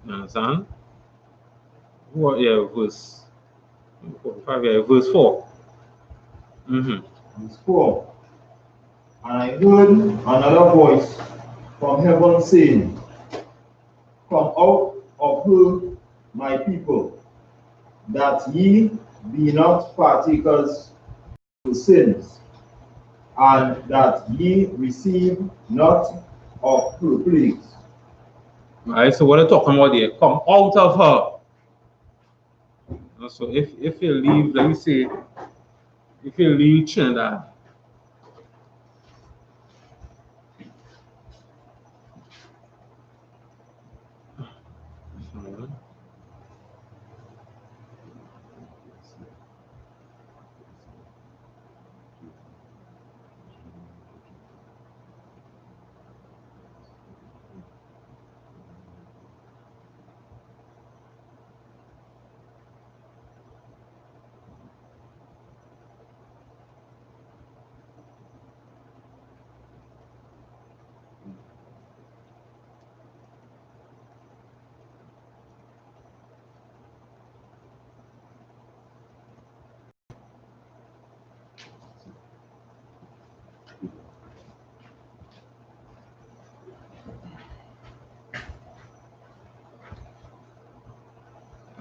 You understand? Yeah, verse 5, yeah, verse 4. Verse 4. And I heard another voice from heaven saying, Come out of her, my people, that ye be not partakers of sins, and that ye receive not of her plagues. Alright, so what are you talking about there? Come out of her. So if you leave, let me say, if you leave Trinidad,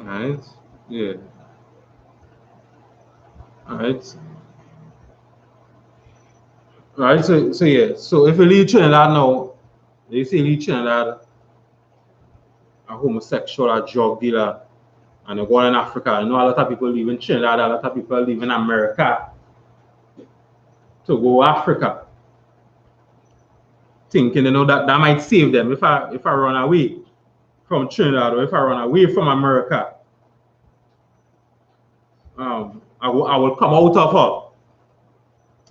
Right? Yeah. Right. Right. So yeah. So if you leave Trinidad now, they say leave Trinidad a homosexual, a drug dealer, and they go in Africa. I know a lot of people live in Trinidad, a lot of people live in America to go Africa, thinking that might save them if I run away from Trinidad or if I run away from America. I will come out of her.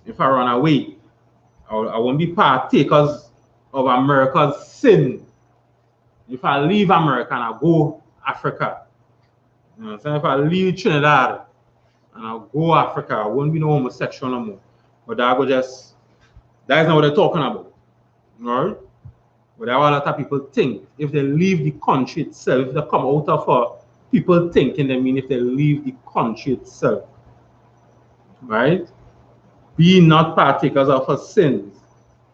If I run away, I won't be partakers of America's sin. If I leave America and I go Africa, you know what I'm saying? If I leave Trinidad and I go Africa, I won't be no homosexual no more. But that is not what they're talking about. Right? But that's what a lot of people think. If they leave the country itself, if they come out of her, people thinking they mean if they leave the country itself. Right? Be not partakers of her sins.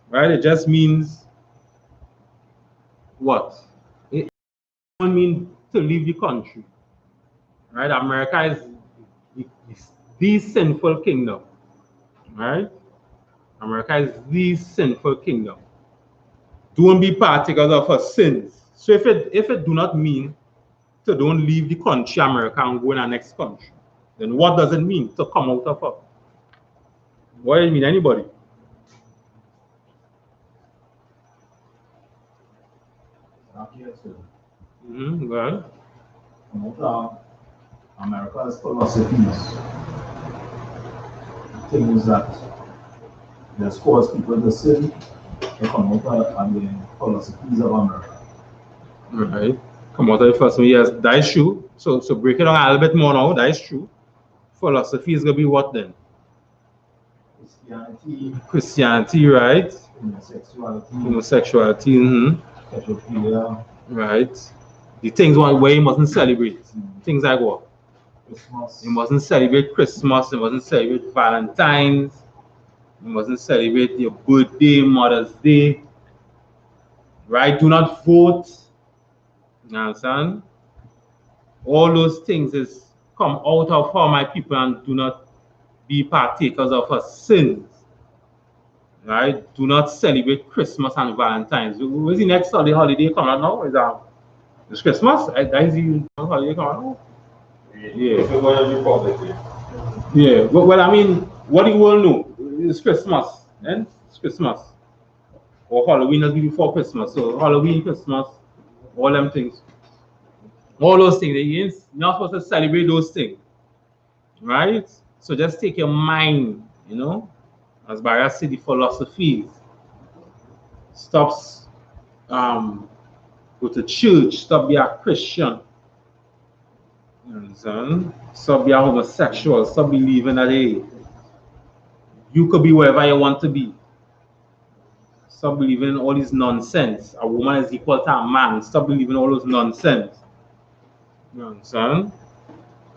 Right? It just means what? It doesn't mean to leave the country. Right? America is the sinful kingdom. Right? America is the sinful kingdom. Don't be partakers of her sins. So if it do not mean to don't leave the country America and go in the next country, then what does it mean to come out of her? What does it mean, anybody? Go ahead. America's philosophies, things that just cause people to sin, they come out and the philosophies of America. Right. Come out of the first one. Yes, that is true. So break it down a little bit more now. That is true. Philosophy is gonna be what then? Christianity, right? Homosexuality. Right. The things where you mustn't celebrate. Things like what? Christmas. You mustn't celebrate Christmas. You mustn't celebrate Valentine's. You mustn't celebrate your birthday, Mother's Day. Right? Do not vote. You understand? All those things is come out of her, my people, and do not be partakers of her sins. Right? Do not celebrate Christmas and Valentine's. When's the next holiday coming out now? It's Christmas? That is the holiday coming out? Yeah. Yeah. Well, I mean, what do you all know? It's Christmas. And it's Christmas. Or Halloween has been before Christmas. So Halloween, Christmas, all them things. All those things. You're not supposed to celebrate those things. Right? So just take your mind, as Barry said, the philosophies. Stop go to church, stop being a Christian. You understand? Stop being a homosexual, stop believing that you could be wherever you want to be. Stop believing in all this nonsense. A woman is equal to a man. Stop believing all those nonsense. You understand?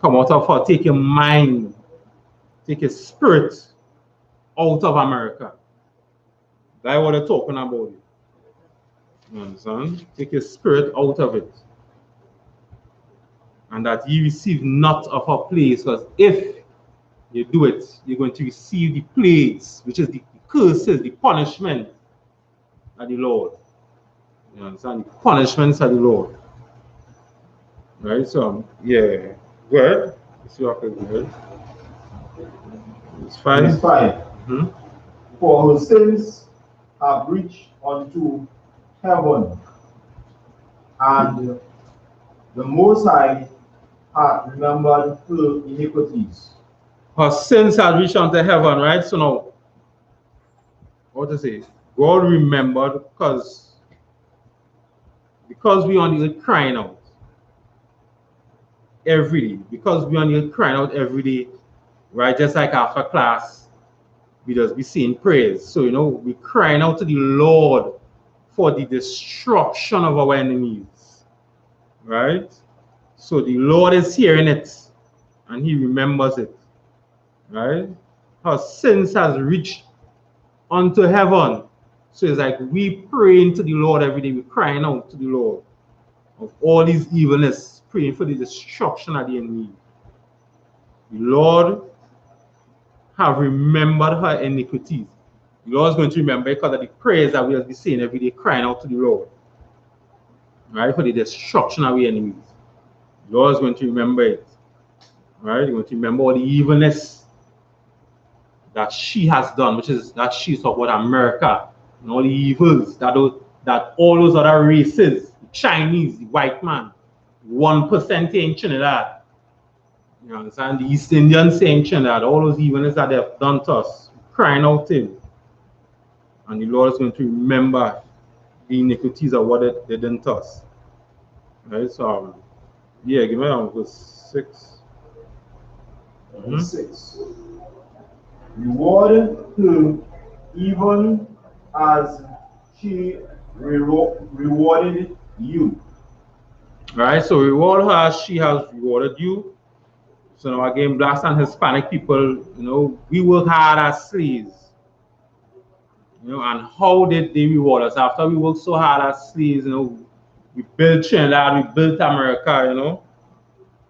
Come out of her, take your mind, take your spirit out of America. That's what they're talking about. You understand? Take your spirit out of it. And that you receive not of her place, because if you do it, you're going to receive the plagues, which is the curses, the punishment of the Lord. You understand? The punishments of the Lord. Right? So, yeah. Good. Let's see what I can do. It's 5. Verse 5. For her sins have reached unto heaven, and the Most High hath remembered her iniquities. Her sins have reached unto heaven, right? So now, what to say? God remembered because we on the earth crying out every day. Because we on the earth crying out every day, right? Just like after class, we just be saying prayers. So, we crying out to the Lord for the destruction of our enemies, right? So the Lord is hearing it, and He remembers it, right? Her sins has reached unto heaven. So it's like we praying to the Lord every day. We're crying out to the Lord of all these evilness, praying for the destruction of the enemy. The Lord have remembered her iniquities. The Lord is going to remember because of the prayers that we'll be saying every day, crying out to the Lord. Right? For the destruction of the enemies. The Lord is going to remember it. Right? He's going to remember all the evilness that she has done, which is that she's talking about America and all the evils that all those other races, the Chinese, the white man, 1% in Trinidad, you understand, the East Indians in Trinidad, all those evilness that they have done to us, crying out to him. And the Lord is going to remember the iniquities of what they done to us. Right? So, yeah, give me verse 6. 6. Reward her even as she rewarded you. Right, so reward her as she has rewarded you. So now again, Black and Hispanic people, we work hard as slaves. And how did they reward us? After we worked so hard as slaves, we built Trinidad, we built America,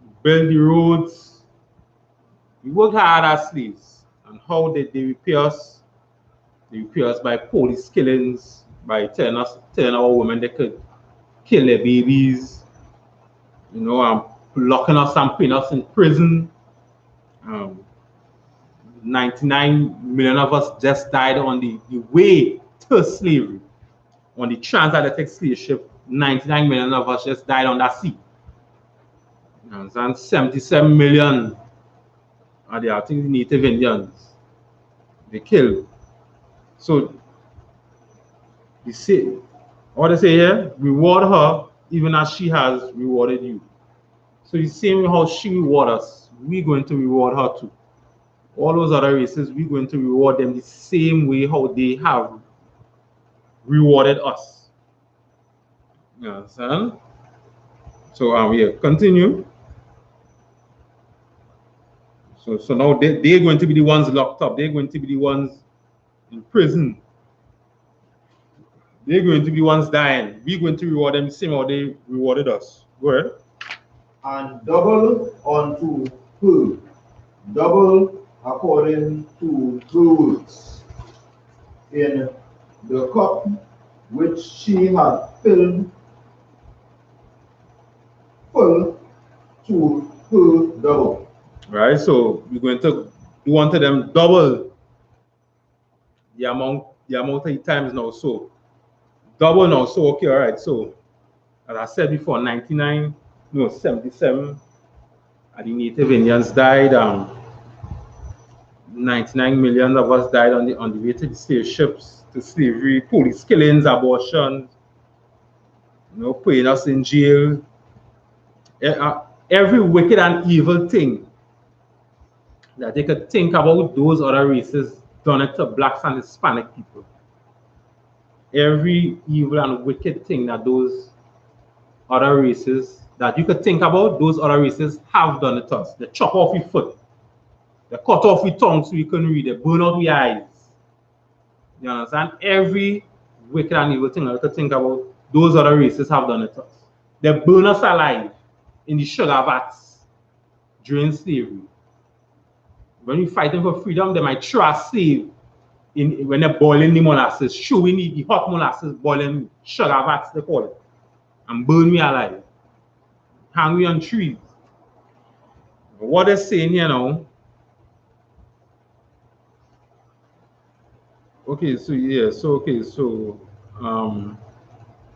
we built the roads. We worked hard as slaves. And how did they repay us? They repay us by police killings, by telling our women they could kill their babies, and locking us and putting us in prison. 99 million of us just died on the way to slavery. On the transatlantic slave ship, 99 million of us just died on that sea. And 77 million are the, I think, Native Indians they killed. So you see, what they say here, reward her even as she has rewarded you. So the same way how she reward us, we're going to reward her too. All those other races, we're going to reward them the same way how they have rewarded us. You understand? So yeah, continue. So now they're going to be the ones locked up. They're going to be the ones in prison. They're going to be the ones dying. We're going to reward them the same how they rewarded us. Go ahead. And double unto her, double according to her works, in the cup which she had filled full to her double. Right, so we're going to do unto them double the amount of times now. So double now. So okay, all right. So as I said before, 77 the Native Indians died. 99 million of us died on the way to the slave ships, to slavery, police killings, abortions, putting us in jail. Every wicked and evil thing that they could think about, those other races done it to Blacks and Hispanic people. Every evil and wicked thing that those other races that you could think about, those other races have done it to us. They chop off your foot. They cut off your tongue so you couldn't read. They burn out your eyes. You understand? Every wicked and evil thing that you could think about, those other races have done it to us. They burn us alive in the sugar vats during slavery. When we're fighting for freedom, they might throw a slave when they're boiling the molasses, showing the hot molasses, boiling sugar vats, they call it, and burn me alive. Hang me on trees. What they're saying here now, okay, so yeah,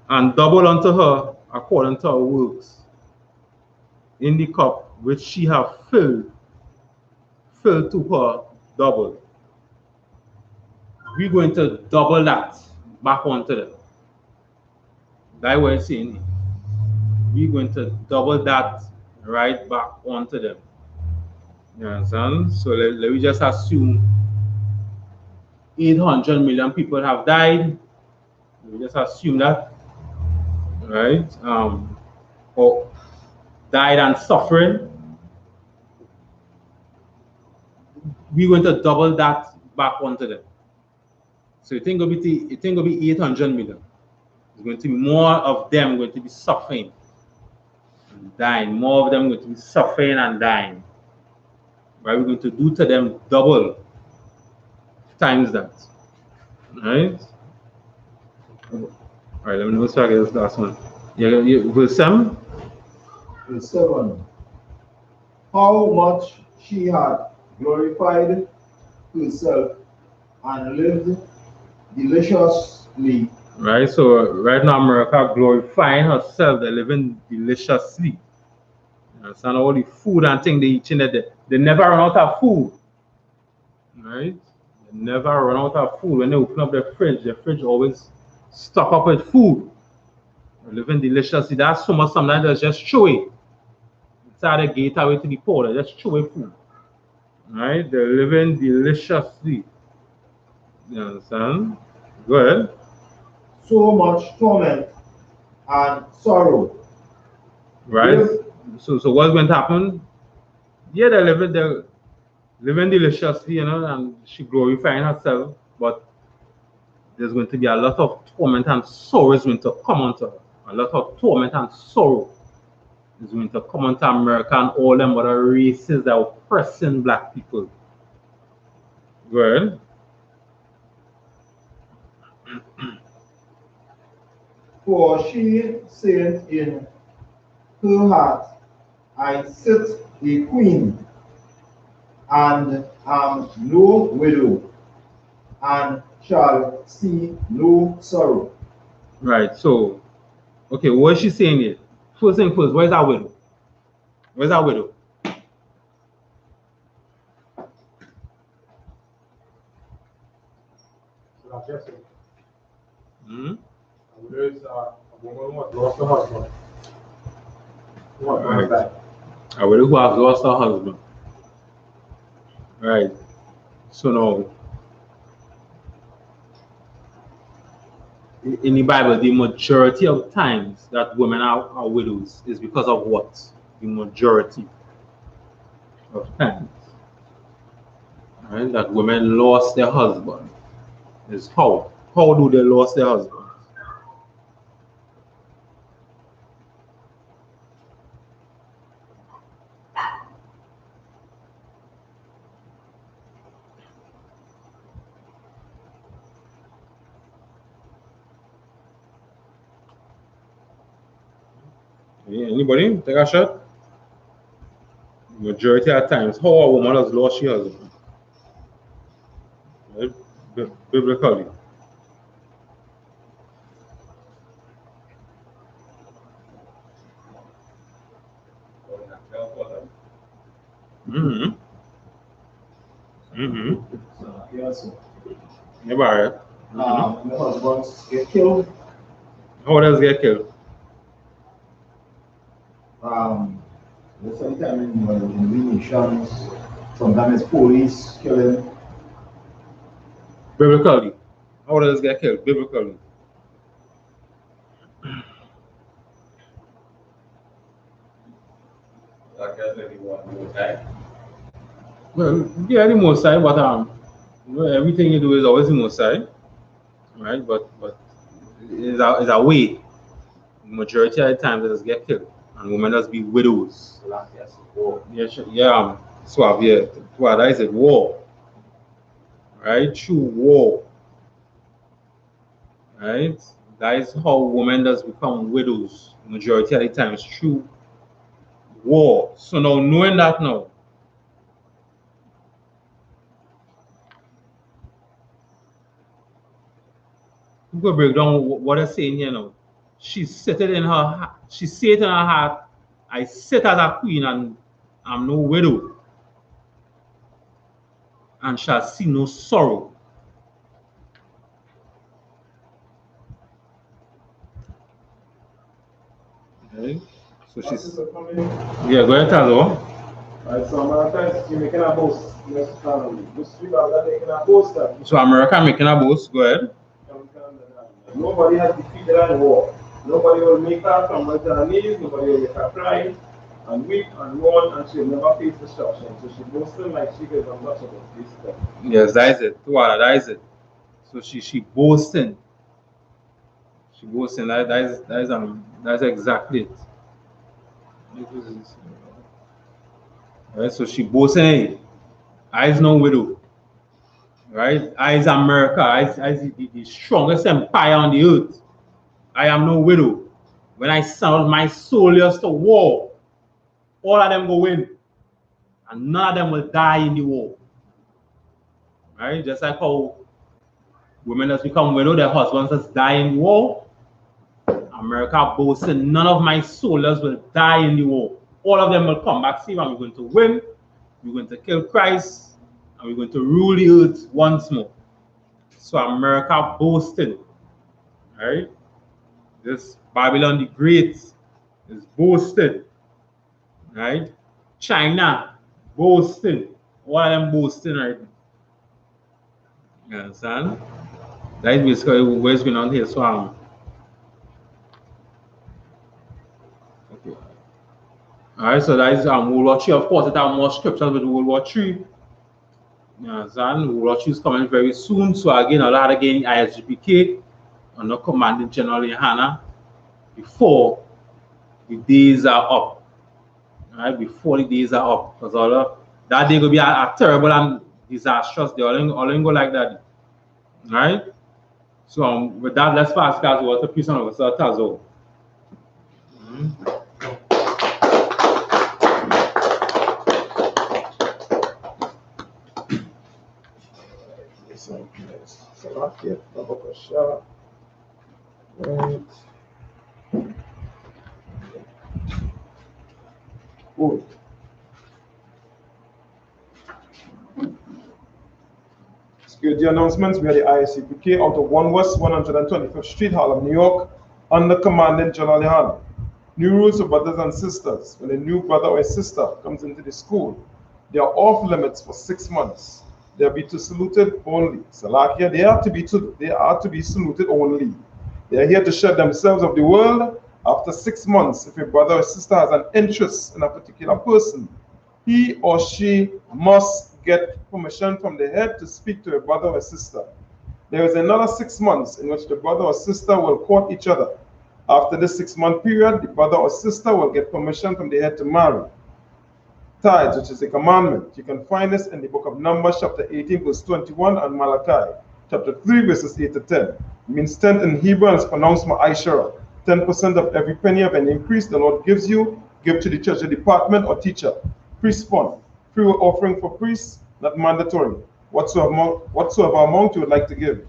and double unto her according to her works in the cup which she have filled to her double. We're going to double that back onto them. That's what it's saying. We're going to double that right back onto them. You understand? So let me just assume 800 million people have died. We just assume that, right? Or died and suffering. We're going to double that back onto them. So you think it'll be 800 million. There's going to be more of them going to be suffering. dying. More of them going to be suffering and dying. Right? We're going to do to them double times that. Right? Alright, let me know so I get this last one. Verse 7. Verse 7. How much she had glorified herself and lived deliciously. Right, so right now America glorifying herself, they're living deliciously. You understand all the food and thing they eating that they never run out of food. Right? They never run out of food. When they open up their fridge always stock up with food. They're living deliciously. That's so much sometimes they just throw it. Inside the gate away to the poor, they just throw away food. Right? They're living deliciously. You understand? Go ahead. So much torment and sorrow. Right? Yes. So what's going to happen? Yeah, they're living deliciously, you know, and she glorifying herself, but there's going to be a lot of torment and sorrow is going to come onto her. A lot of torment and sorrow is going to come onto America and all them other races that are oppressing black people. Go ahead. For she said in her heart, I sit a queen, and am no widow, and shall see no sorrow. Right, so, okay, what is she saying here? First thing first, where's our widow? Where's our widow? Hmm? There's a woman who has lost her husband. Right. A widow who has lost her husband. Right. So now, in the Bible, the majority of times that women are widows is because of what? The majority of times. Right? That women lost their husband is how? How do they lose their husband? Yeah, anybody take a shot? Majority of times, how a woman has lost her husband, right? Biblically. Mm-hmm. Mm-hmm. So, yes. Yeah, right. The husbands get killed. How does get killed? Most of the time in the nations, sometimes it's police killing. Biblically. How does get killed? Biblically. Like I said, you want to die. Well, yeah, the most side, but you know, everything you do is always the most side, right? But it's a way. Majority of the time, they just get killed, and women just be widows. Yeah, yeah, swab, yeah. Well, that is it, war, right? Through war, right? That is how women just become widows. Majority of the time, it's through war. So now, knowing that now, we go break down what I'm saying here now. She set it in her heart. She said it in her heart, I sit as a queen and I'm no widow, and shall see no sorrow. Okay? So she's yeah, go ahead, Tazo. Right, so America is making a boast. This people are making a boast. So America making a boast, go ahead. Nobody has defeated any war. Nobody will make her come with her knees. Nobody will make her cry and weep and mourn, and she'll never face destruction. So she boasting like she is untouchable, basically. Yes, that is it. Tuala, that is it. So she boasting. She boasting. That is exactly it. Right, so she boasting, I is no widow. Right? I is America. I is the strongest empire on the earth. I am no widow. When I send out my soldiers to war, all of them go win. And none of them will die in the war. Right? Just like how women has become widow, their husbands has died in the war. America boasting, none of my soldiers will die in the war. All of them will come back, see, and we're going to win. We're going to kill Christ, and we're going to rule the earth once more. So America boasting, right? This Babylon the Great is boasting, right? China boasting. All of them boasting, right? You understand? That is basically what's going on here. So okay. Alright, so that is World War III. Of course, it have more scriptures with World War III. You understand? World War III is coming very soon. So again, a lot again I.S.U.P.K. under Commanding General YAHANNA before the days are up. Right? Before the days are up. Because all of that day will be a terrible and disastrous. They all go like that. Right? So with that, let's pass guys over to peace and over to Tazo. Right. Good. Security announcements. We are the I.S.U.P.K. out of 1 West 125th Street, Harlem, New York, under Commanding General YAHANNA. New rules for brothers and sisters. When a new brother or a sister comes into the school, they are off limits for 6 months. They are to saluted only. Salakia, they are to be saluted only. They are here to shed themselves of the world. After 6 months, if a brother or sister has an interest in a particular person, he or she must get permission from the head to speak to a brother or sister. There is another 6 months in which the brother or sister will court each other. After this 6-month period, the brother or sister will get permission from the head to marry. Tithes, which is a commandment. You can find this in the book of Numbers, chapter 18, verse 21, and Malachi, chapter 3, verses 8 to 10. It means 10 in Hebrew and it's pronounced ma'ashara. 10% of every penny of an increase the Lord gives you, give to the treasury department or teacher. Priest fund, free offering for priests, not mandatory. Whatsoever amount you would like to give.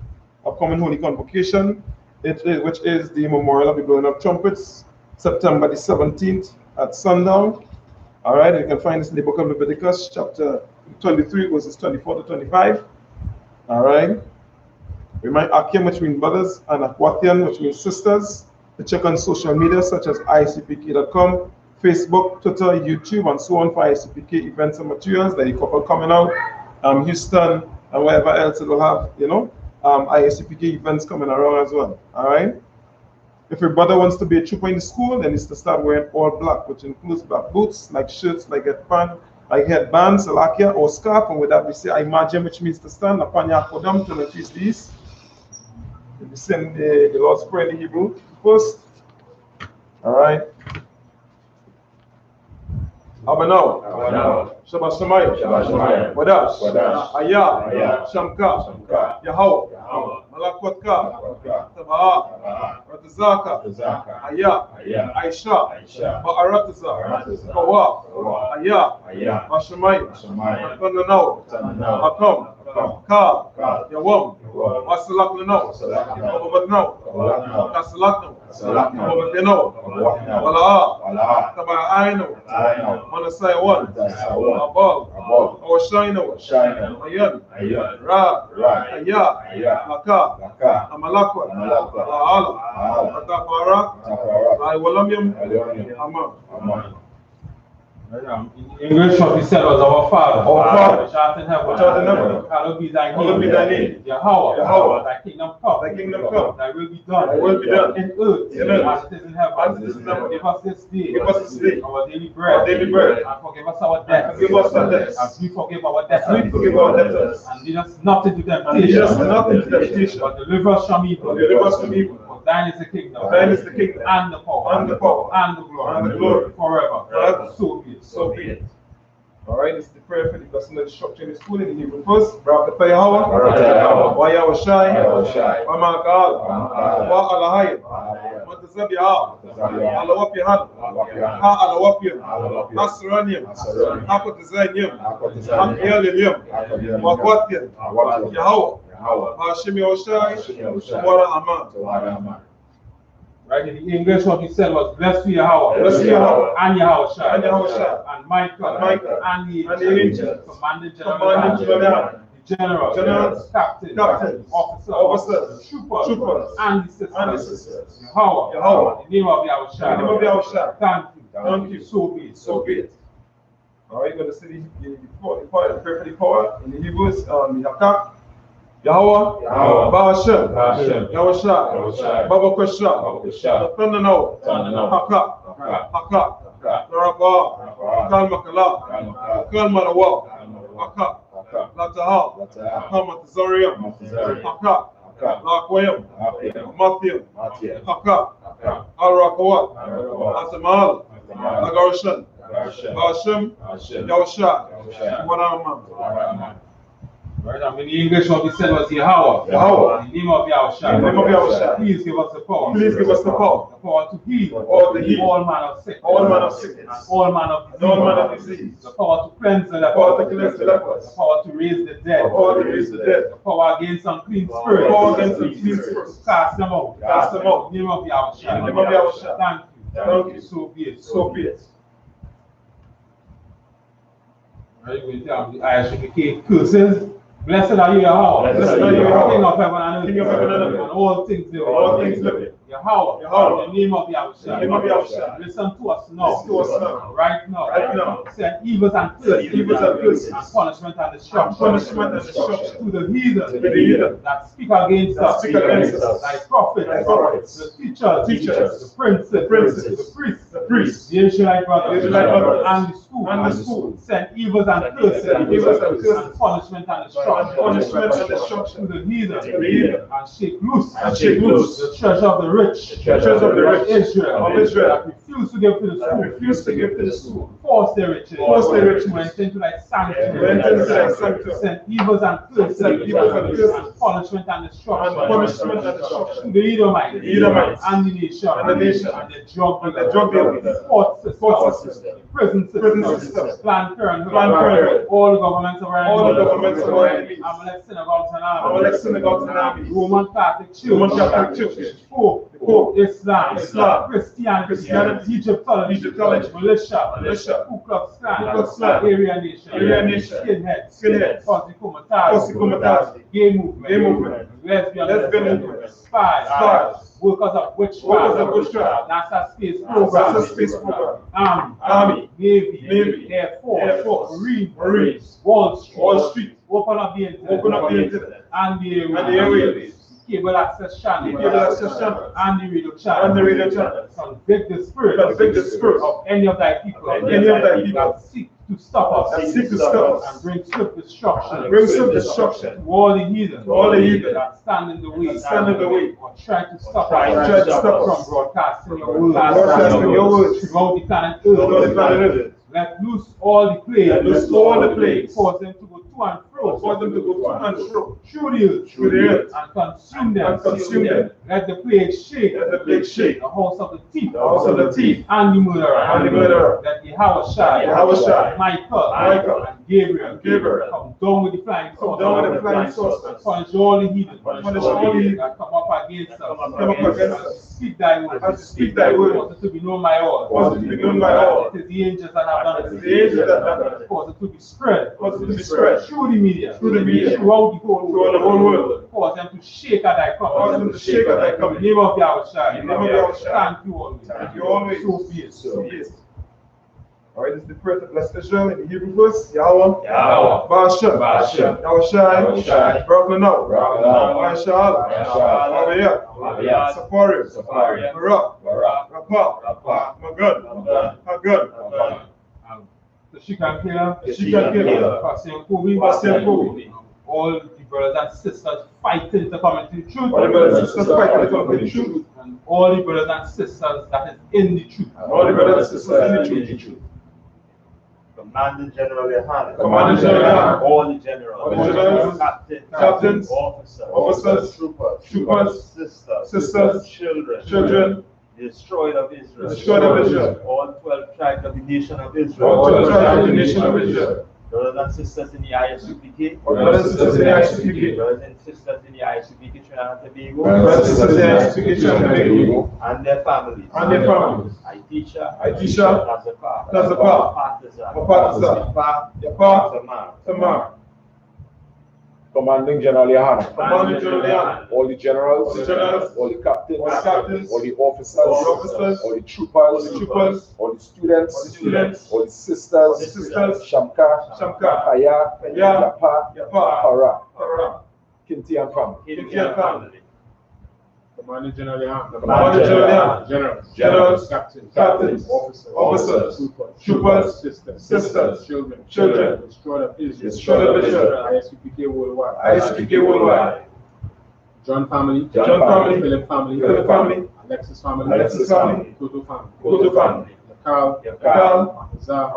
Upcoming Holy Convocation, which is the memorial of the blowing of trumpets, September the 17th at sundown. All right, you can find this in the book of Leviticus, chapter 23, verses 24 to 25. All right. Remind Akim, which means brothers, and Akwathian, which means sisters. To check on social media such as I.S.U.P.K.com, Facebook, Twitter, YouTube, and so on for I.S.U.P.K. events and materials, like a couple coming out, Houston, and wherever else it will have, I.S.U.P.K. events coming around as well. All right. If your brother wants to be a trooper in the school, then he's to start wearing all black, which includes black boots, like shirts, like headbands, salakia, or scarf. And with that, we say I imagine, which means to stand upon your kodam to increase these. We send the Lord's Prayer in Hebrew first. All right. Abanaw, Shabbat Shemayim, Wadash, Ayah, Shamka, Yahweh, Malakotka, Taba'a, Ratazaka, Ayah, Aisha, Ba'arataza, Kawa, Ayah, Bashamayim, Matananaw, Akom, Ka, Yawam, Masalaknanaw, Kababatnaw, Kasalaknaw, Kababatnaw, Wala'a, Taba'aino, Manasai one, above, Awashino, Ayan, Ra, Aya, Laka, Amalakwa, Ala, Atapara, Iwalamium, Aman. English what we said was our Father. Our Father, which art in heaven. Hallowed be thy name. Yahweh. Thy kingdom come. Thy will be done. In earth. As it is in heaven. Give us this day. Our daily bread. And forgive us our debts. As we forgive our debtors. And lead us not into temptation. But deliver us from evil. For thine is the kingdom. And the power. And the glory. Forever. So be it. All right, this is the prayer for the blessing of the structure in the school in the Hebrew first. Barak Yahweh, Wa Yahweh Shai, Wa Ma'akal, Wa Alahayim, Wa Tazabiyah, Alawap Yahanna, Ha Alawapiyam, Asranium, Akot Zayim, Akiyaliyam, Wa Kwatiyam, Yahweh, Hashim Yahushai, Wara Aman. Right, in the English, what he said was, blessed be Yahweh, and Yahweh Shai, and Michael, and the angels, commanding general, the generals, captains, officers, troopers, and the sisters. Yahweh, in the name of Yahweh Shai, thank you, so be it. All right, you're going to see the prayer for the power in the Hebrews, the attack. Yahweh, Ba'ashem, Yahweh Shai, Baba Kwesha, Tandanao, Haka, Naraba, Kalmakala, Kalmanawa, Haka, Latahal, Hamatazariam, Haka, Lakwayam, Mathiam, Haka, Al-Rakawat, Atamal, Agarashan, Ba'ashem, Yahweh Shai, Wanaman. Right, I mean, the English what we said was Yahweh. In the name of Yahweh. Please give us the power. The power to heal. All manner of sickness. All manner of disease. The power to cleanse the lepers. The power to raise the dead. The power against unclean spirits. Cast them out. In the name of Yahweh. Thank you. So be it. Right, we have the I.S.U.P.K curses. Blessed are you, Yahweh. King of heaven and earth, and all things living. Yahweh, in the name of Yahweh. Listen to us now. Right now. Send evils and curses, and punishment and destruction to the heathen that speak against us. Thy prophets, the teachers, the princes, the priests, the Israelite brothers, and the school. Send evils and curses, and punishment and destruction to the heathen, and shake loose the treasure of the rich, of Israel, that refuse to give to the school, force their riches, to enter into thy sanctuary, send evils and curses, and punishment and destruction to the Edomites, and the nation, and the drug dealers, the court system, the prison system, Planned Parenthood, all governments of our enemies, Amalek synagogues and armies, Roman Catholic Church, Pope, Islam, Christianity, Egyptology, militia, Ku Klux Klan, Aryan Nation, skinheads, Toxicomatazi, gay movement, lesbian movement, spies, workers of witchcraft, NASA space program, Army, Navy, Air Force, Marines, Wall Street, open up the internet, and the airwaves, cable access channel, and the radio channel. Convict the spirit of any of thy people that seek to stop us, and bring swift destruction to all the heathen that stand in the way, or try to stop us from broadcasting your words throughout the planet Earth. Let loose all the plagues, cause them to go to and fro, through the earth, and consume them. Let the plague shake, the house of the thief, and the murderer. Let Yahweh Shai, Michael, and Gabriel come down with the flying swords, and punish all the heathen that come up against us. Speak thy word. Cause it to be known by all. It is the angels that have done it. Cause it to be spread through the media, throughout the whole world. Cause them to shake at thy coming. In the name of Yahweh. Thank you always. So be it. All right, this is the prayer to bless Israel in the Hebrew verse. Yahweh, Ba'ashem, Yahweh Shai, Barak Yahweh, Safari, Barak, Rapah, Magun, the Shikakila, Pasien all the brothers and sisters fighting to come into the truth. And all the brothers and sisters that is in the truth. Commanding General YAHANNA. Commanding General YAHANNA. All the generals. All the generals. Captains. Officers. Troopers. Sisters. Children. The destroyer of Israel. Destroyer of Israel. All 12 tribes of the nation of Israel. All 12 tribes of the nation of Israel. Brothers and sisters in the I.S.U.P.K. Brothers and sisters in the I.S.U.P.K. Brothers and sisters in the I.S.U.P.K. Trinidad and Tobago. Brothers and sisters in the I.S.U.P.K. Trinidad and Tobago. And their families. And their families. I.T.S.H.A. Tazapa. Tamar. Commanding General YAHANNA. Commanding General YAHANNA. All the generals. All the captains. All the officers. All the troopers. All the students. All the sisters. Shamka. Kaya. Yapa. Para. Para. Kinti and family. Commanding General YAHANNA. Commanding General YAHANNA. Generals. Captains. Officers. Troopers. Sisters. Children. Destroyer of Israel. Destroyer of Israel. I.S.U.P.K. worldwide. I.S.U.P.K. worldwide. John family. Philip family. Alexis family. Toto family. Carl.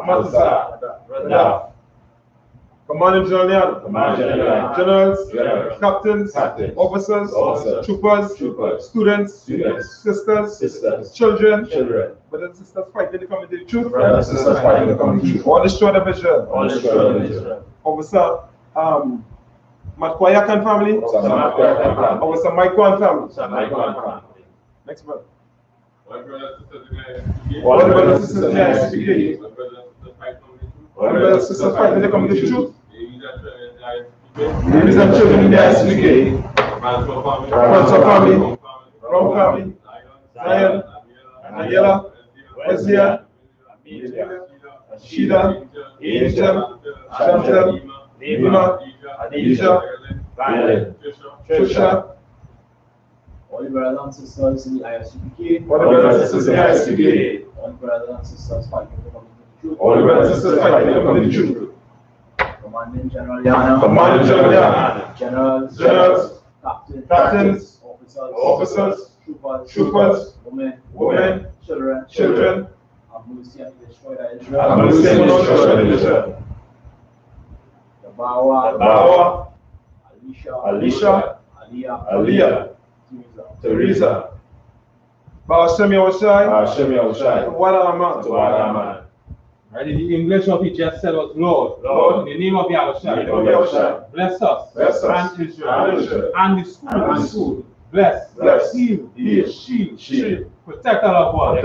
Amazar. Commanding General YAHANNA. Generals. Captains. Officers. Troopers. Students. Sisters. Children. Brothers and sisters fighting to come into the truth. All destroyed of Israel. Officer Matkoyakan family. Officer Maikwan family. Next brother. My brothers and sisters in the I.S.U.P.K. All the brothers and sisters in the I.S.U.P.K. My brothers and sisters fighting All the brothers and sisters fighting to come to the truth. to come into the truth. Babies and children in the I.S.U.P.K. Babies and children in the I.S.U.P.K. Francois family. Ron family. Zion. Daniela. Wesia. Shida. Angel. Chantel. Nima. Adisha. Trisha. All the brothers and sisters in the I.S.U.P.K. All the brothers and sisters in the I.S.U.P.K. All the brothers and sisters fighting to come into the truth. All the brothers and sisters fighting to come into the truth. Commanding General YAHANNA. Commanding General YAHANNA. Generals. Captains. Officers. Troopers. Women. Children. Have mercy on the destroyer of Have mercy on the destroyer of Israel. Bawa. Alicia. Aliyah. Teresa. Ba'ashem Yahushai. Wala Right, the English of it just said was Lord. In the name of Yahushua. Bless us. And Israel. And the school. Bless. Heal. Shield. Protect our loved ones.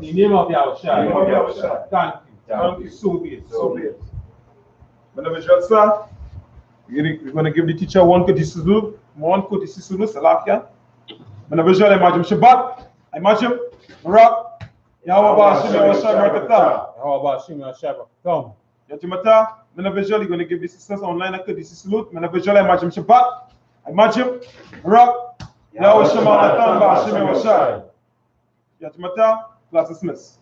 In the name of Yahushua. Thank you. So be it. Whenever you start, we're going to give the teacher one kodisulu, salakia. Whenever you imagine Shabbat, imagine Barak, Yahweh Ba'ashim Yahweh Come. Yatimata, whenever you're going to give the sisters online a kodisulu, whenever you imagine Shabbat, imagine Barak, Yahweh Ba'ashim Yahweh. Yatimata, class dismissed.